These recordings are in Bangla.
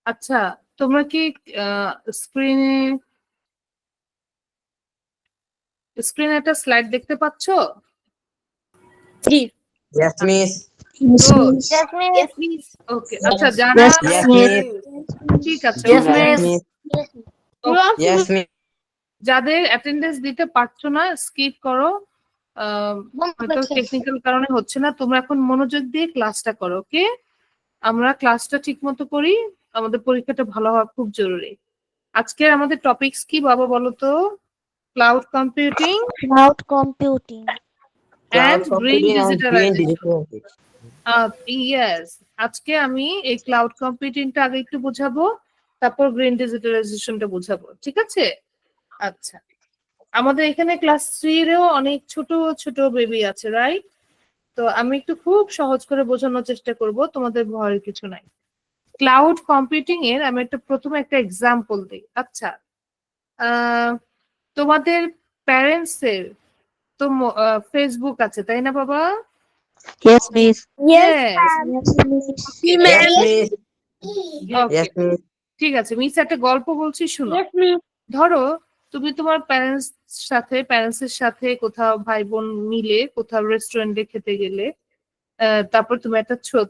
আচ্ছা, তোমরা কি স্ক্রিনে স্ক্রিনে একটা স্লাইড দেখতে পাচ্ছ? জি। Yes, miss. Good. Yes, miss. ওকে, আচ্ছা যারা Yes, miss. ঠিক আছে, Yes, ওকে, Yes, miss. miss. ওকে। Yes, miss. যাদের অ্যাটেন্ডেন্স দিতে পারছো না স্কিপ করো, হয়তো টেকনিক্যাল কারণে হচ্ছে না। তোমরা এখন মনোযোগ দিয়ে ক্লাসটা করো, ওকে? আমরা ক্লাসটা ঠিক মতো করি, আমাদের পরীক্ষাটা ভালো হওয়া খুব জরুরি। আজকে আমাদের টপিকস কি বাবা বলো তো? Cloud computing Cloud computing. and Cloud green computing and green digitalization. digitalization. Yes, আজকে আমি এই ক্লাউড কম্পিউটিংটা আগে একটু বোঝাবো, তারপর গ্রিন ডিজিটালাইজেশনটা বোঝাবো, ঠিক আছে? আচ্ছা, আমাদের এখানে ক্লাস 3 এরও অনেক ছোট ছোট বেবি আছে, রাইট? তো আমি একটু খুব সহজ করে বোঝানোর চেষ্টা করব, তোমাদের ভয়ের কিছু নাই। ক্লাউড কম্পিউটিং এর আমি প্রথমে একটা এক্সাম্পল দিই। আচ্ছা, তোমাদের প্যারেন্টস এর তো ফেসবুক আছে, তাই না বাবা? Yes, miss. Yes. Yes, miss. Yes, miss. ওকে, Yes, miss. ঠিক আছে, মিস একটা গল্প বলছি, শুনো। Yes, miss. ধরো তুমি তোমার প্যারেন্টস এর সাথে কোথাও ভাই বোন মিলে কোথাও রেস্টুরেন্টে খেতে গেলে, তারপর তুমি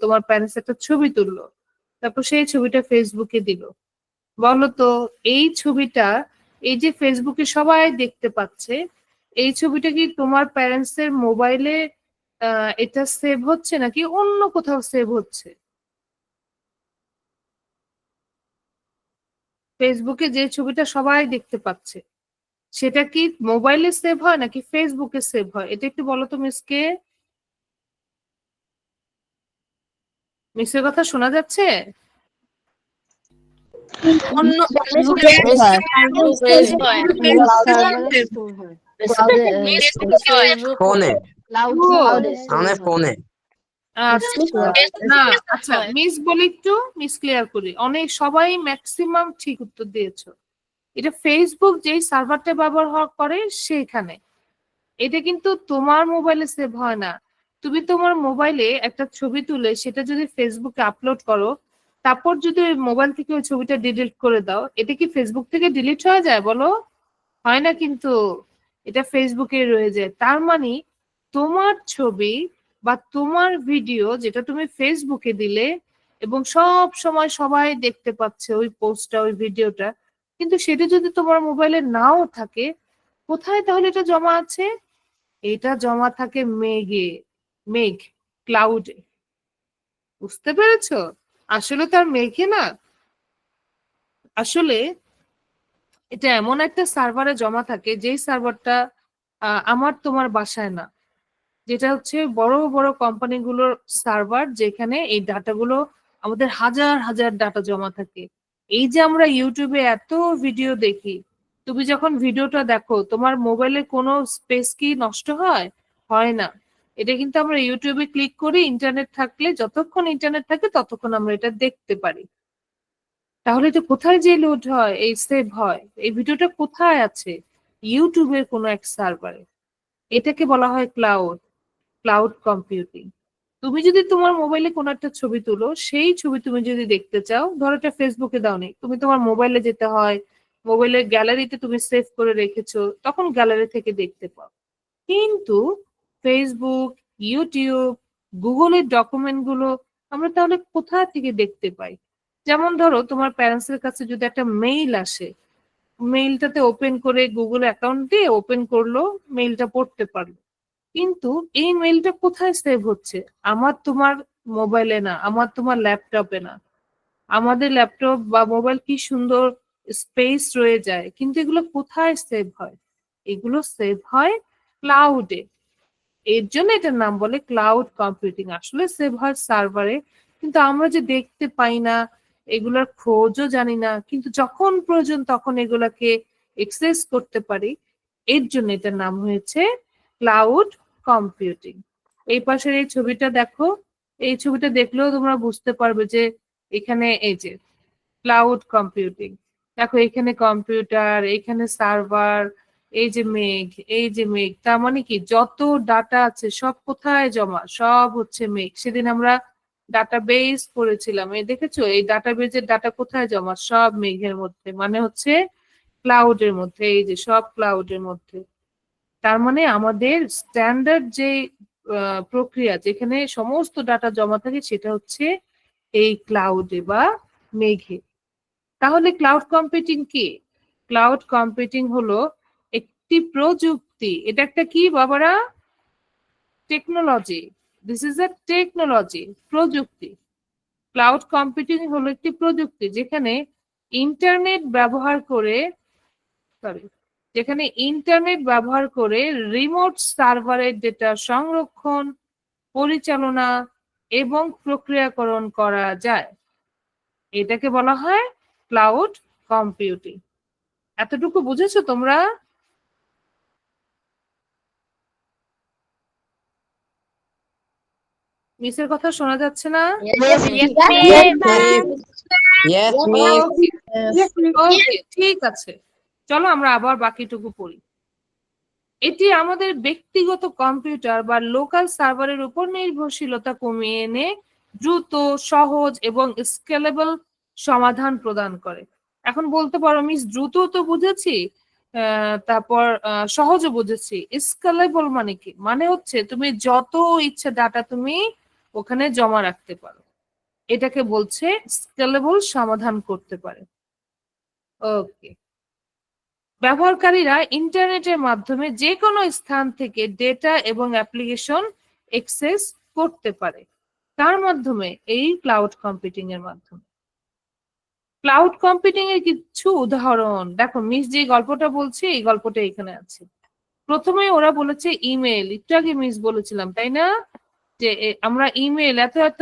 তোমার প্যারেন্টস একটা ছবি তুললো, তারপর সেই ছবিটা ফেসবুকে দিল। বলো তো এই ছবিটা, এই যে ফেসবুকে সবাই দেখতে পাচ্ছে, এই ছবিটা কি তোমার প্যারেন্টস এর মোবাইলে এটা সেভ হচ্ছে নাকি অন্য কোথাও সেভ হচ্ছে? ফেসবুকে যে ছবিটা সবাই দেখতে পাচ্ছে সেটা কি মোবাইলে সেভ হয় নাকি ফেসবুকে সেভ হয়? এটা একটু বলো তো মিসকে। মিসের কথা শোনা যাচ্ছে? অন্য Phone. Good. আমাদের ফোনে। না, আচ্ছা মিস বলি একটু, মিস ক্লিয়ার করি। অনেক সবাই ম্যাক্সিমাম ঠিক উত্তর দিয়েছো। এটা ফেসবুক যেই সার্ভারটা ব্যবহার করে সেখানে, এটা কিন্তু তোমার মোবাইলে সেভ হয় না। তুমি তোমার মোবাইলে একটা ছবি তুলে সেটা যদি ফেসবুকে আপলোড করো, তারপর যদি ওই মোবাইল থেকে ওই ছবিটা ডিলিট করে দাও, এটা কি ফেসবুক থেকে ডিলিট হয়ে যায় বলো? হয় না কিন্তু, এটা ফেসবুকে রয়ে যায়। তার মানে তোমার ছবি বা তোমার ভিডিও যেটা তুমি ফেসবুকে দিলে এবং সব সময় সবাই দেখতে পাচ্ছে ওই পোস্টটা, ওই ভিডিওটা, কিন্তু সেটা যদি তোমার মোবাইলে নাও থাকে, কোথায় তাহলে এটা জমা আছে? এটা জমা থাকে মেঘে, মেঘ, ক্লাউডে। বুঝতে পেরেছো? আসলে তার মেঘে না, আসলে এটা এমন একটা সার্ভারে জমা থাকে যেই সার্ভারটা আমার তোমার বাসায় না, যেটা হচ্ছে বড় বড় কোম্পানিগুলোর সার্ভার, যেখানে এই ডাটাগুলো, আমাদের হাজার হাজার ডাটা জমা থাকে। এই যে আমরা ইউটিউবে এত ভিডিও দেখি, তুমি যখন ভিডিওটা দেখো তোমার মোবাইলে কোনো স্পেস কি নষ্ট হয়? হয় না। এটা কিন্তু আমরা ইউটিউবে ক্লিক করি, ইন্টারনেট থাকলে, যতক্ষণ ইন্টারনেট থাকে ততক্ষণ আমরা এটা দেখতে পারি। তাহলে এটা কোথায় যে লোড হয়, এই সেভ হয়, এই ভিডিওটা কোথায় আছে? ইউটিউবের কোনো এক সার্ভারে। এটাকে বলা হয় ক্লাউড, ক্লাউড কম্পিউটিং। তুমি যদি তোমার মোবাইলে কোনো একটা ছবি তুলো, সেই ছবি তুমি যদি দেখতে চাও, ধরো এটা ফেসবুকে দাওনি, তুমি তোমার মোবাইলে যেতে হয়, মোবাইলের গ্যালারিতে তুমি সেভ করে রেখেছো, তখন গ্যালারি থেকে দেখতে পাও। কিন্তু ফেসবুক, ইউটিউব, গুগলের ডকুমেন্ট গুলো আমরা তাহলে কোথা থেকে দেখতে পাই? যেমন ধরো তোমার প্যারেন্টস এর কাছে যদি একটা মেইল আসে, মেইলটাতে ওপেন করে গুগল অ্যাকাউন্ট দিয়ে ওপেন করলো, মেইলটা পড়তে পারলো, কিন্তু এই মেইলটা কোথায় সেভ হচ্ছে? আমার তোমার মোবাইলে না, আমার তোমার ল্যাপটপে না। আমাদের ল্যাপটপ বা মোবাইল কি সুন্দর স্পেস রয়ে যায়, কিন্তু এগুলো কোথায় সেভ হয়? এগুলো সেভ হয় ক্লাউডে। এর জন্য এটার নাম বলে ক্লাউড কম্পিউটিং। আসলে সেভ হয় সার্ভারে, কিন্তু আমরা যে দেখতে পাই না, এগুলোর খোঁজও জানি না, কিন্তু যখন প্রয়োজন তখন এগুলাকে এক্সেস করতে পারি। এর জন্য এটার নাম হয়েছে ক্লাউড কম্পিউটিং। এই পাশের এই ছবিটা দেখো, এই ছবিটা দেখলেও তোমরা বুঝতে পারবে যে এখানে এই যে ক্লাউড কম্পিউটিং, দেখো এখানে কম্পিউটার, এখানে সার্ভার, এই যে মেঘ, এই যে মেঘ, তার মানে কি যত ডাটা আছে সব কোথায় জমা? সব হচ্ছে মেঘ। সেদিন আমরা ডাটাবেস পড়েছিলাম, এই দেখেছো এই ডাটাবেজের ডাটা কোথায় জমা? সব মেঘের মধ্যে, মানে হচ্ছে ক্লাউডের মধ্যে, এই যে সব ক্লাউডের মধ্যে। তার মানে আমাদের স্ট্যান্ডার্ড যে প্রক্রিয়া যেখানে সমস্ত ডাটা জমা থাকে সেটা হচ্ছে এই ক্লাউডে বা মেঘে। তাহলে ক্লাউড কম্পিউটিং কি? ক্লাউড কম্পিউটিং হলো একটি প্রযুক্তি। এটা একটা কি বাবারা? Technology. This is a technology, প্রযুক্তি। ক্লাউড কম্পিউটিং হলো একটি প্রযুক্তি যেখানে ইন্টারনেট ব্যবহার করে রিমোট সার্ভারের ডেটা সংরক্ষণ, পরিচালনা এবং প্রক্রিয়াকরণ করা যায়। এটাকে বলা হয় ক্লাউড কম্পিউটিং। এতটুকু বুঝেছো তোমরা? মিসের কথা শোনা যাচ্ছে না? Yes, miss. ওকে, ঠিক আছে, চলো আমরা আবার বাকিটুকু পড়ি। এটি আমাদের ব্যক্তিগত কম্পিউটার বা লোকাল সার্ভারের উপর নির্ভরশীলতা কমিয়ে এনে দ্রুত, সহজ এবং স্কেলেবল সমাধান প্রদান করে। এখন বলতে পারো মিস দ্রুত তো বুঝেছি, তারপর সহজও বুঝেছি, স্কেলেবল মানে কি? মানে হচ্ছে তুমি যত ইচ্ছে ডাটা তুমি ওখানে জমা রাখতে পারো, এটাকে বলছে স্কেলেবল সমাধান করতে পারে। ওকে, ব্যবহারকারীরা ইন্টারনেটের মাধ্যমে যে কোনো স্থান থেকে ডেটা এবং অ্যাপ্লিকেশন অ্যাক্সেস করতে পারে। তার মাধ্যমে এই ক্লাউড কম্পিউটিং এর মাধ্যমে। ক্লাউড কম্পিউটিং এর কিছু উদাহরণ দেখো, মিস যে গল্পটা বলছি এই গল্পটা এখানে আছে। প্রথমে ওরা বলেছে ইমেল, একটু আগে মিস বলেছিলাম তাই না, যে আমরা ইমেল এত এত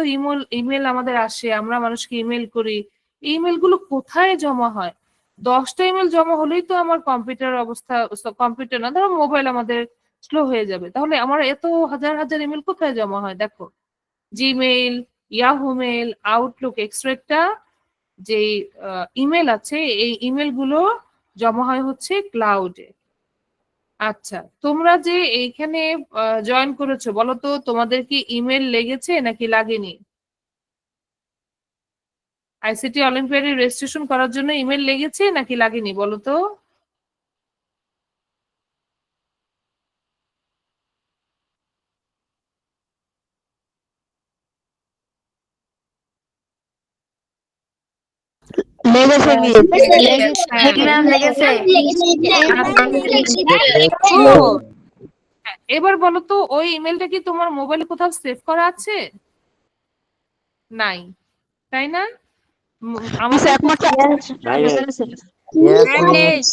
ইমেল আমাদের আসে, আমরা মানুষকে ইমেল করি, ইমেল গুলো কোথায় জমা হয়? 10টা ইমেল জমা হলেই তো আমার কম্পিউটার অবস্থা, কম্পিউটার না ধরো মোবাইল আমাদের স্লো হয়ে যাবে। তাহলে আমার এত হাজার হাজার ইমেল কোথায় জমা হয়? দেখো, Gmail, Yahoo mail, Outlook extra যে ইমেল আছে, এই ইমেল গুলো জমা হয় হচ্ছে ক্লাউডে। আচ্ছা, তোমরা যে এইখানে জয়েন করেছো বলো তো তোমাদের কি ইমেল লেগেছে নাকি লাগেনি? আইসিটি অলিম্পিয়াডে রেজিস্ট্রেশন করার জন্য ইমেল লেগেছে নাকি লাগেনি বলো তো? লেগেছে মিস। Good. হ্যাঁ, এবার বলো তো ওই ইমেলটা কি তোমার মোবাইলে কোথাও সেভ করা আছে? নাই, তাই না? আমাদের Yes, miss.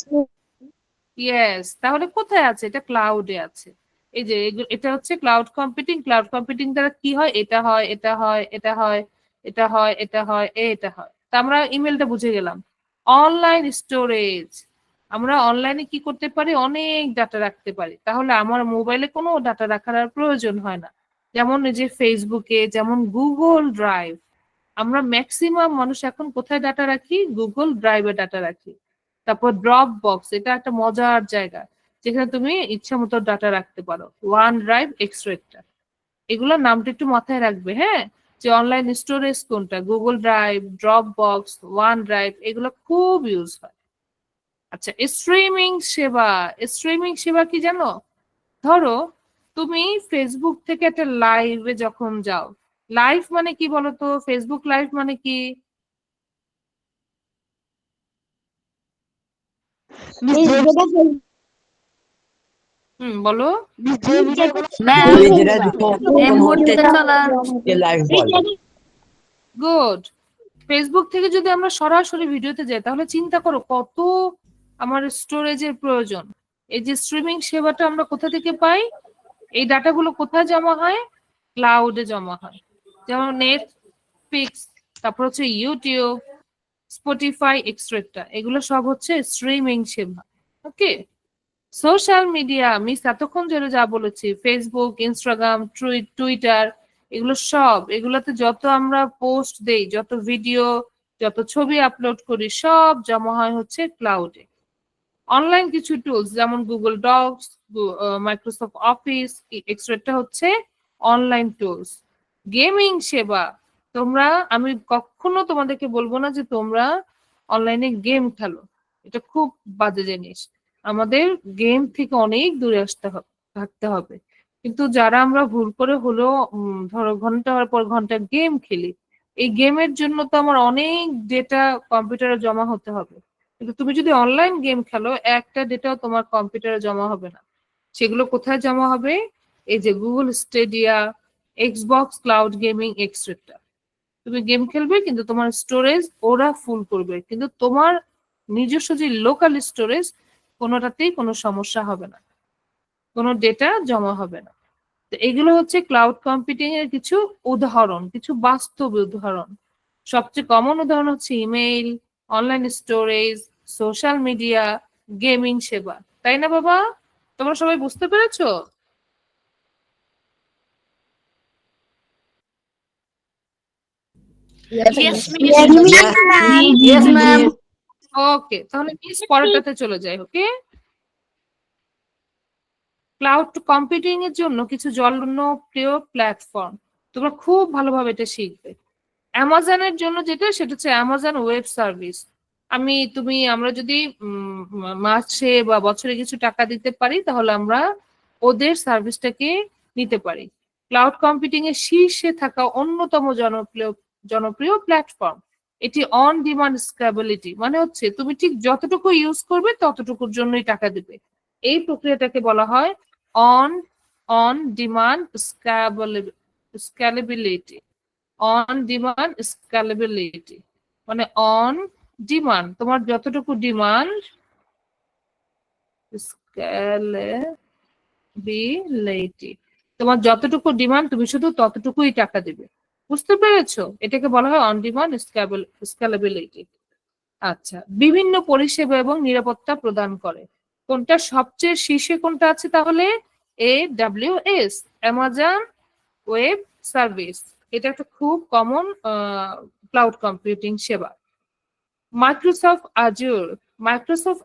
ইয়েস, তাহলে কোথায় আছে? এটা ক্লাউডে আছে। এই যে এটা হচ্ছে ক্লাউড কম্পিউটিং। ক্লাউড কম্পিউটিং দ্বারা কি হয়? এটা হয়, এটা হয়, এটা হয়, এটা হয়, এটা হয়, এটা হয়। তা আমরা ইমেলটা বুঝে গেলাম। অনলাইন স্টোরেজ, আমরা অনলাইনে কি করতে পারি? অনেক ডাটা রাখতে পারি। তাহলে আমার মোবাইলে কোনো ডাটা রাখার আর প্রয়োজন হয় না। যেমন এই যে ফেসবুকে, যেমন গুগল ড্রাইভ, আমরা ম্যাক্সিমাম মানুষ এখন কোথায় ডাটা রাখি? গুগল ড্রাইভে ডাটা রাখি। তারপর ড্রপ বক্স, এটা একটা মজার জায়গা যেখানে তুমি ইচ্ছা মতো ডাটা রাখতে পারো। ওয়ান ড্রাইভ এক্সট্রা, এগুলোর নামটা একটু মাথায় রাখবে, হ্যাঁ? যে অনলাইন স্টোরেজ কোনটা, Google drive, drop box, one drive, এগুলো খুব ইউজ হয়। আচ্ছা, স্ট্রিমিং সেবা। স্ট্রিমিং সেবা কি জানো? ধরো তুমি ফেসবুক থেকে একটা লাইভে যখন যাও, লাইভ মানে কি বলতো? ফেসবুক লাইভ মানে কি? বলো। যেটা লাইভ বলে। গুড। ফেসবুক থেকে যদি আমরা সরাসরি ভিডিওতে যাই তাহলে চিন্তা করো কত আমার স্টোরেজের প্রয়োজন। এই যে স্ট্রিমিং সেবাটা আমরা কোথা থেকে পাই? এই ডাটাগুলো কোথায় জমা হয়? ক্লাউডে জমা হয়। যেমন নেটফ্লিক্স, তারপর হচ্ছে ইউটিউব, স্পটিফাই এক্সট্রা, এগুলো সব হচ্ছে স্ট্রিমিং সেবা। ওকে, সোশ্যাল মিডিয়া, মিস এতক্ষণ ধরে যা বলেছি, ফেসবুক, ইনস্টাগ্রাম, টুইটার, এগুলো সব, এগুলোতে যত আমরা পোস্ট দেই, যত ভিডিও, যত ছবি আপলোড করি, সব জমা হয় হচ্ছে ক্লাউডে। অনলাইন কিছু টুলস যেমন Google Docs, Microsoft Office extra হচ্ছে অনলাইন টুলস। গেমিং সেবা, আমি কখনো তোমাদেরকে বলবো না যে তোমরা অনলাইনে গেম খেলো, এটা খুব বাজে জিনিস। আমাদের গেম থেকে অনেক দূরে থাকতে হবে। কিন্তু যারা আমরা ভুল করে হলেও ধরো ঘন্টার পর ঘন্টা গেম খেলি, এই গেমের জন্য তো আমার অনেক ডেটা কম্পিউটারে জমা হতে হবে। কিন্তু তুমি যদি অনলাইন গেম খেলো, একটা ডেটাও তোমার কম্পিউটারে জমা হবে না। সেগুলো কোথায় জমা হবে? এই যে Google stadium, Xbox cloud gaming etcetera. তুমি গেম খেলবে কিন্তু তোমার স্টোরেজ ওরা ফুল করবে, কিন্তু তোমার নিজস্ব যে লোকাল স্টোরেজ কোনোটাতেই কোনো সমস্যা হবে না, কোনো ডেটা জমা হবে না। তো এগুলো হচ্ছে ক্লাউড কম্পিউটিং এর কিছু উদাহরণ, কিছু বাস্তব উদাহরণ। সবচেয়ে কমন উদাহরণ হচ্ছে email, online storage, social media, gaming সেবা। তাই না বাবা? তোমরা সবাই বুঝতে পেরেছো? Yes, Yes, ma'am. ওকে, তাহলে মিস পরেরটাতে চলে যাই। ওকে, ক্লাউড কম্পিউটিং এর জন্য কিছু জনপ্রিয় প্ল্যাটফর্ম, তোমরা খুব ভালোভাবে এটা শিখবে। অ্যামাজনের জন্য সেটা হচ্ছে অ্যামাজন ওয়েব সার্ভিস। আমরা যদি মাসে বা বছরে কিছু টাকা দিতে পারি, তাহলে আমরা ওদের সার্ভিসটাকে নিতে পারি। ক্লাউড কম্পিউটিং এর শীর্ষে থাকা অন্যতম জনপ্রিয় প্ল্যাটফর্ম। এটি অন ডিমান্ড স্কেলেবিলিটি, মানে হচ্ছে তুমি ঠিক যতটুকু ইউজ করবে ততটুকুর জন্যই টাকা দিবে। এই প্রক্রিয়াটাকে বলা হয় on on demand scalability. On demand scalability মানে অন ডিমান্ড, তোমার যতটুকু ডিমান্ড, স্কেলেবিলিটি, তোমার যতটুকু ডিমান্ড তুমি শুধু ততটুকুই টাকা দিবে। বুঝতে পেরেছো? এটাকে বলা হয় অন ডিমান্ড স্কেলেবিলিটি। আচ্ছা, বিভিন্ন পরিষেবা এবং নিরাপত্তা প্রদান করে। কোনটা সবচেয়ে শীর্ষে কোনটা আছে তাহলে? AWS, Amazon web service. এটা একটা খুব কমন ক্লাউড কম্পিউটিং সেবা। মাইক্রোসফট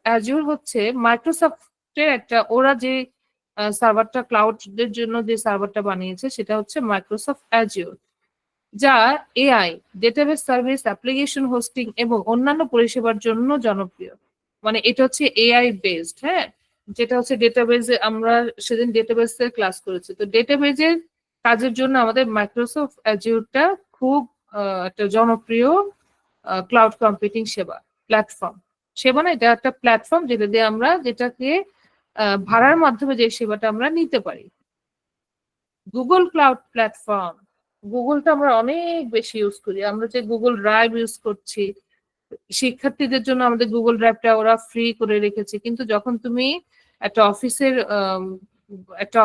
অ্যাজুর হচ্ছে মাইক্রোসফটের একটা, ওরা যে সার্ভারটা ক্লাউডের জন্য যে সার্ভারটা বানিয়েছে সেটা হচ্ছে মাইক্রোসফট অ্যাজুর, যা AI, database service, application hosting এবং অন্যান্য পরিষেবার জন্য জনপ্রিয়। মানে এটা হচ্ছে এআই বেসড, হ্যাঁ, যেটা হচ্ছে ডেটাবেজে, আমরা সেদিন ডেটাবেসের ক্লাস করেছি। তো ডেটাবেজের কাজের জন্য আমাদের মাইক্রোসফট অ্যাজিউরটা খুব একটা জনপ্রিয় ক্লাউড কম্পিউটিং প্ল্যাটফর্ম। সেবা না, এটা একটা প্ল্যাটফর্ম যেটাকে ভাড়ার মাধ্যমে যে সেবাটা আমরা নিতে পারি। গুগল ক্লাউড প্ল্যাটফর্ম, গুগলটা আমরা অনেক বেশি ইউজ করি। আমরা যে গুগল ড্রাইভ ইউজ করছি, শিক্ষার্থীদের জন্য আমাদের গুগল ড্রাইভটা ওরা ফ্রি করে রেখেছে, কিন্তু যখন তুমি একটা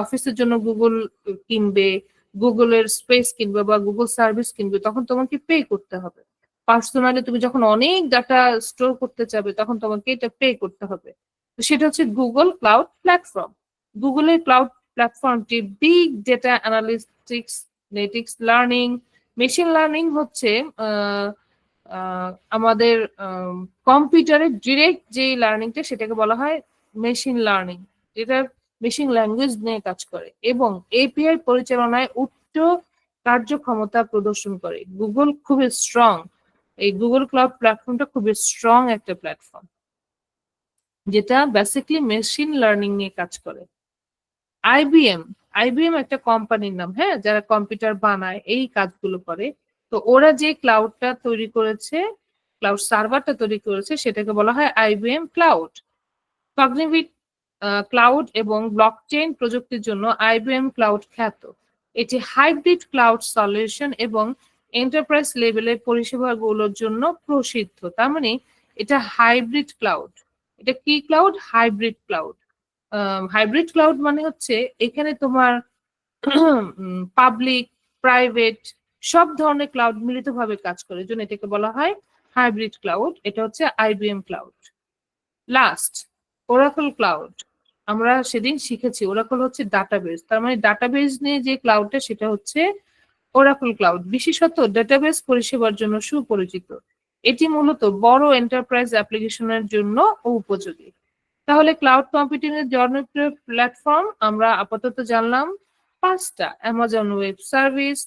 অফিসের জন্য গুগল কিনবে, গুগলের স্পেস কিনবে বা গুগল সার্ভিস কিনবে, তখন তোমাকে পে করতে হবে। পার্সোনালি তুমি যখন অনেক ডাটা স্টোর করতে চাবে, তখন তোমাকে এটা পে করতে হবে। তো সেটা হচ্ছে গুগল ক্লাউড প্ল্যাটফর্ম। গুগলের ক্লাউড প্ল্যাটফর্মটি বিগ ডেটা অ্যানালিটিক্স, নেটিক্স লার্নিং, মেশিন লার্নিং হচ্ছে আমাদের কম্পিউটারের ডিরেক্ট যে লার্নিংটা সেটাকে বলা হয় মেশিন লার্নিং, যেটা মেশিন ল্যাঙ্গুয়েজ নিয়ে কাজ করে এবং এপিআই পরিচালনায় উচ্চ কার্যক্ষমতা প্রদর্শন করে। গুগল খুবই স্ট্রং, এই গুগল ক্লাউড প্ল্যাটফর্মটা খুবই স্ট্রং একটা প্ল্যাটফর্ম, যেটা বেসিকলি মেশিন লার্নিং নিয়ে কাজ করে। আইবিএম একটা কোম্পানির নাম, হ্যাঁ, যারা কম্পিউটার বানায়, এই কাজগুলো করে। তো ওরা যে ক্লাউডটা তৈরি করেছে, ক্লাউড সার্ভারটা তৈরি করেছে, সেটাকে বলা হয় আইবিএম ক্লাউড। কগনিটিভ ক্লাউড এবং ব্লকচেইন প্রযুক্তির জন্য আইবিএম ক্লাউড খ্যাত। এটি হাইব্রিড ক্লাউড সলিউশন এবং এন্টারপ্রাইজ লেভেলের পরিষেবাগুলোর জন্য প্রসিদ্ধ। তার মানে এটা হাইব্রিড ক্লাউড। এটা কি cloud? Hybrid cloud. Hybrid cloud মানে হচ্ছে এখানে তোমার পাবলিক, প্রাইভেট সব ধরনের ক্লাউড মিলিতভাবে কাজ করে, জন্য এটাকে বলা হয় হাইব্রিড ক্লাউড। এটা হচ্ছে IBM cloud. Last, Oracle cloud. আমরা সেদিন শিখেছি ওরাকল হচ্ছে ডাটাবেস, তার মানে ডাটাবেস নিয়ে যে ক্লাউডটা সেটা হচ্ছে ওরাকল ক্লাউড। বিশেষত ডাটাবেস পরিষেবার জন্য সুপরিচিত। এটি মূলত বড় এন্টারপ্রাইজ অ্যাপ্লিকেশনের জন্য উপযোগী। তাহলে ক্লাউড কম্পিউটিং এর জনপ্রিয় প্ল্যাটফর্ম আমরা আপাতত জানলাম 5টা: Amazon web service,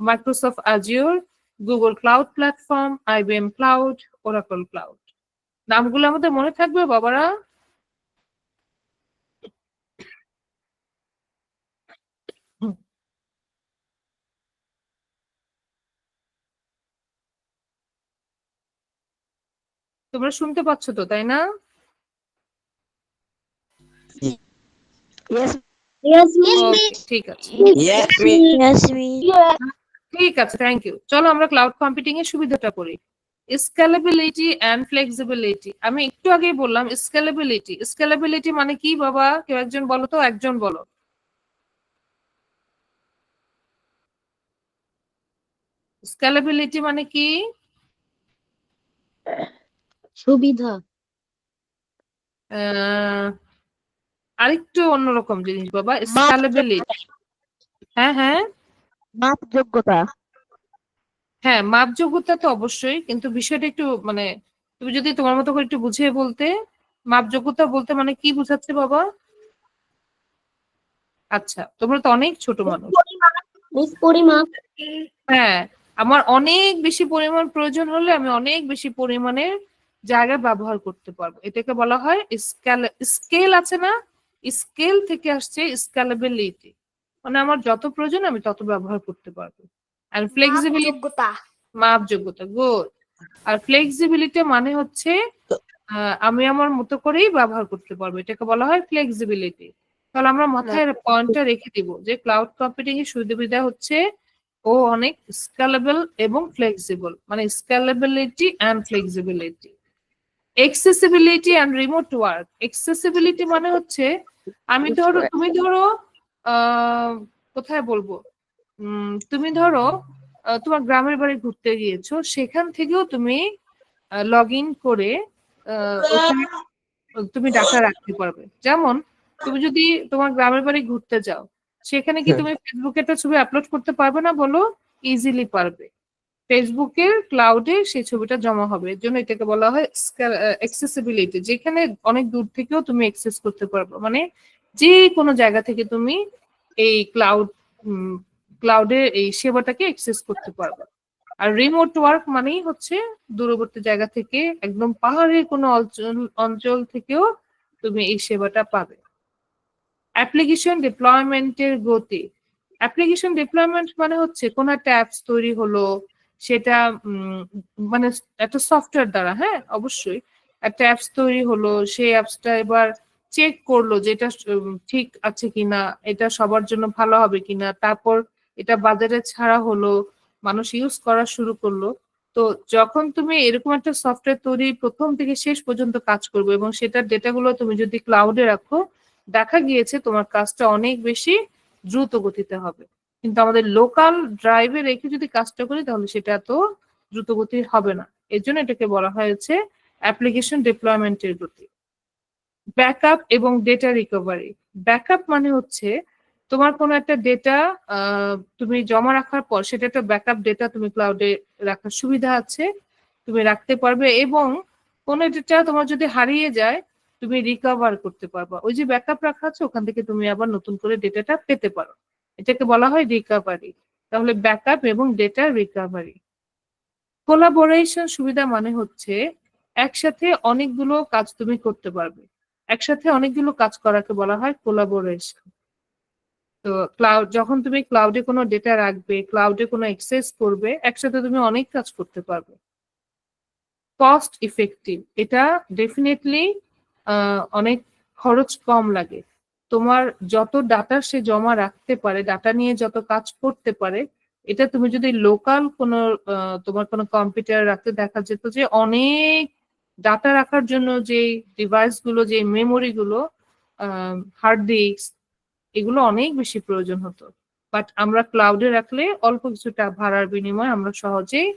Microsoft Azure, Google cloud platform, IBM cloud, Oracle cloud. নামগুলো আমাদের মনে থাকবে বাবারা? তোমরা শুনতে পাচ্ছ তো, তাই না? Yes. ওকে, ঠিক আছে, Yes, miss. Yes, miss. ঠিক আছে, থ্যাংক ইউ। চলো আমরা ক্লাউড কম্পিউটিং এর সুবিধাটা করি। Scalability and flexibility. আমি একটু আগেই বললাম স্কেলেবিলিটি। স্কেলেবিলিটি মানে কি বাবা? কেউ একজন বলো তো, একজন বলো। স্কেলেবিলিটি মানে কি? সুবিধা। আরেকটু অন্যরকম জিনিস বাবা, স্কেলেবিলিটি। হ্যাঁ হ্যাঁ মাপযোগ্যতা। হ্যাঁ, মাপযোগ্যতা তো অবশ্যই, কিন্তু বিষয়টা একটু মানে তুমি যদি তোমার মতো করে একটু বুঝিয়ে বলতে। মাপযোগ্যতা বলতে মানে কি বুঝাচ্ছে বাবা? আচ্ছা, তোমরা তো অনেক ছোট মানুষ। মিস পরিমাপ। হ্যাঁ, আমার অনেক বেশি পরিমাণ প্রয়োজন হলে আমি অনেক বেশি পরিমাণের জায়গা ব্যবহার করতে পারবো। এটাকে বলা হয় স্কেল আছে না? স্কেল থেকে আসছে স্কেলেবিলিটি, মানে আমার যত প্রয়োজন আমি তত ব্যবহার করতে পারবো। আর ফ্লেক্সিবিলিটি, মাপযোগ্যতা। মাপযোগ্যতা, গুড। আর ফ্লেক্সিবিলিটি মানে হচ্ছে আমি আমার মতো করেই ব্যবহার করতে পারবো, এটাকে বলা হয় ফ্লেক্সিবিলিটি। তাহলে আমরা মাথায় পয়েন্টটা রেখে দিব যে ক্লাউড কম্পিউটিং এর সুবিধা হচ্ছে ও অনেক স্কেলেবল এবং ফ্লেক্সিবল, মানে scalability and flexibility. Accessibility and remote work. Accessibility মানে হচ্ছে তুমি ধরো কোথায় বলবো, তুমি ধরো তোমার গ্রামের বাড়ি ঘুরতে গিয়েছো, সেখান থেকেও তুমি লগ ইন করে ওখানে তুমি ডাটা রাখতে পারবে। যেমন তুমি যদি তোমার গ্রামের বাড়ি ঘুরতে যাও, সেখানে কি তুমি ফেসবুকে একটা ছবি আপলোড করতে পারবে না বলো? ইজিলি পারবে। ফেসবুকের ক্লাউডে সেই ছবিটা জমা হবে, এর জন্য এটাকে বলা হয় অ্যাক্সেসিবিলিটি, যেখানে অনেক দূর থেকেও তুমি অ্যাক্সেস করতে পারবে, মানে যে কোনো জায়গা থেকে তুমি এই ক্লাউডে এই সেবাটাকে অ্যাক্সেস করতে পারবে। আর রিমোট ওয়ার্ক মানেই হচ্ছে দূরবর্তী জায়গা থেকে, একদম পাহাড়ের কোনো অঞ্চল থেকেও তুমি এই সেবাটা পাবে। অ্যাপ্লিকেশন ডিপ্লয়মেন্টের গতি। অ্যাপ্লিকেশন ডিপ্লয়মেন্ট মানে হচ্ছে কোন একটা অ্যাপস তৈরি হলো, সেটা মানে একটা সফটওয়্যার দ্বারা, হ্যাঁ অবশ্যই একটা অ্যাপস তৈরি হলো, সেই অ্যাপসটা এবার চেক করলো যে এটা ঠিক আছে কিনা, এটা সবার জন্য ভালো হবে কিনা, তারপর এটা বাজারে ছাড়া হলো, মানুষ ইউজ করা শুরু করলো। তো যখন তুমি এরকম একটা সফটওয়্যার তৈরি প্রথম থেকে শেষ পর্যন্ত কাজ করবে এবং সেটার ডেটাগুলো তুমি যদি ক্লাউডে রাখো, দেখা গিয়েছে তোমার কাজটা অনেক বেশি দ্রুত গতিতে হবে। কিন্তু আমাদের লোকাল ড্রাইভে রেখে যদি কাজটা করি তাহলে সেটা এত দ্রুত গতির হবে না। এর জন্য এটাকে বলা হয়েছে অ্যাপ্লিকেশন ডিপ্লয়মেন্টের গতি। ব্যাকআপ এবং ডেটা রিকভারি। ব্যাকআপ মানে হচ্ছে তোমার কোনো একটা ডেটা তুমি জমা রাখার পর সেটা একটা ব্যাকআপ ডেটা তুমি ক্লাউডে রাখার সুবিধা আছে, তুমি রাখতে পারবে, এবং কোনো ডেটা তোমার যদি হারিয়ে যায় তুমি রিকভার করতে পারবা। ওই যে ব্যাকআপ রাখা আছে ওখান থেকে তুমি আবার নতুন করে ডেটাটা পেতে পারো, এটাকে বলা হয় রিকভারি। তাহলে ব্যাকআপ এবং ডেটা রিকভারি। কোলাবোরেশন সুবিধা মানে হচ্ছে একসাথে অনেকগুলো কাজ তুমি করতে পারবে। একসাথে অনেকগুলো কাজ করাকে বলা হয় কোলাবোরেশন। তো যখন তুমি ক্লাউডে কোনো ডেটা রাখবে, ক্লাউডে কোনো অ্যাক্সেস করবে, একসাথে তুমি অনেক কাজ করতে পারবে। কস্ট ইফেক্টিভ, এটা ডেফিনেটলি অনেক খরচ কম লাগে। তোমার যত ডাটা সে জমা রাখতে পারে, ডাটা নিয়ে যত কাজ করতে পারে, এটা তুমি যদি লোকাল কোনো তোমার কোনো কম্পিউটার রাখতে, দেখা যেত যে অনেক ডাটা রাখার জন্য যে ডিভাইস গুলো, যে মেমোরি গুলো, হার্ড ডিস্ক, এগুলো অনেক বেশি প্রয়োজন হতো। বাট আমরা ক্লাউডে রাখলে অল্প কিছুটা ভাড়ার বিনিময়ে আমরা সহজেই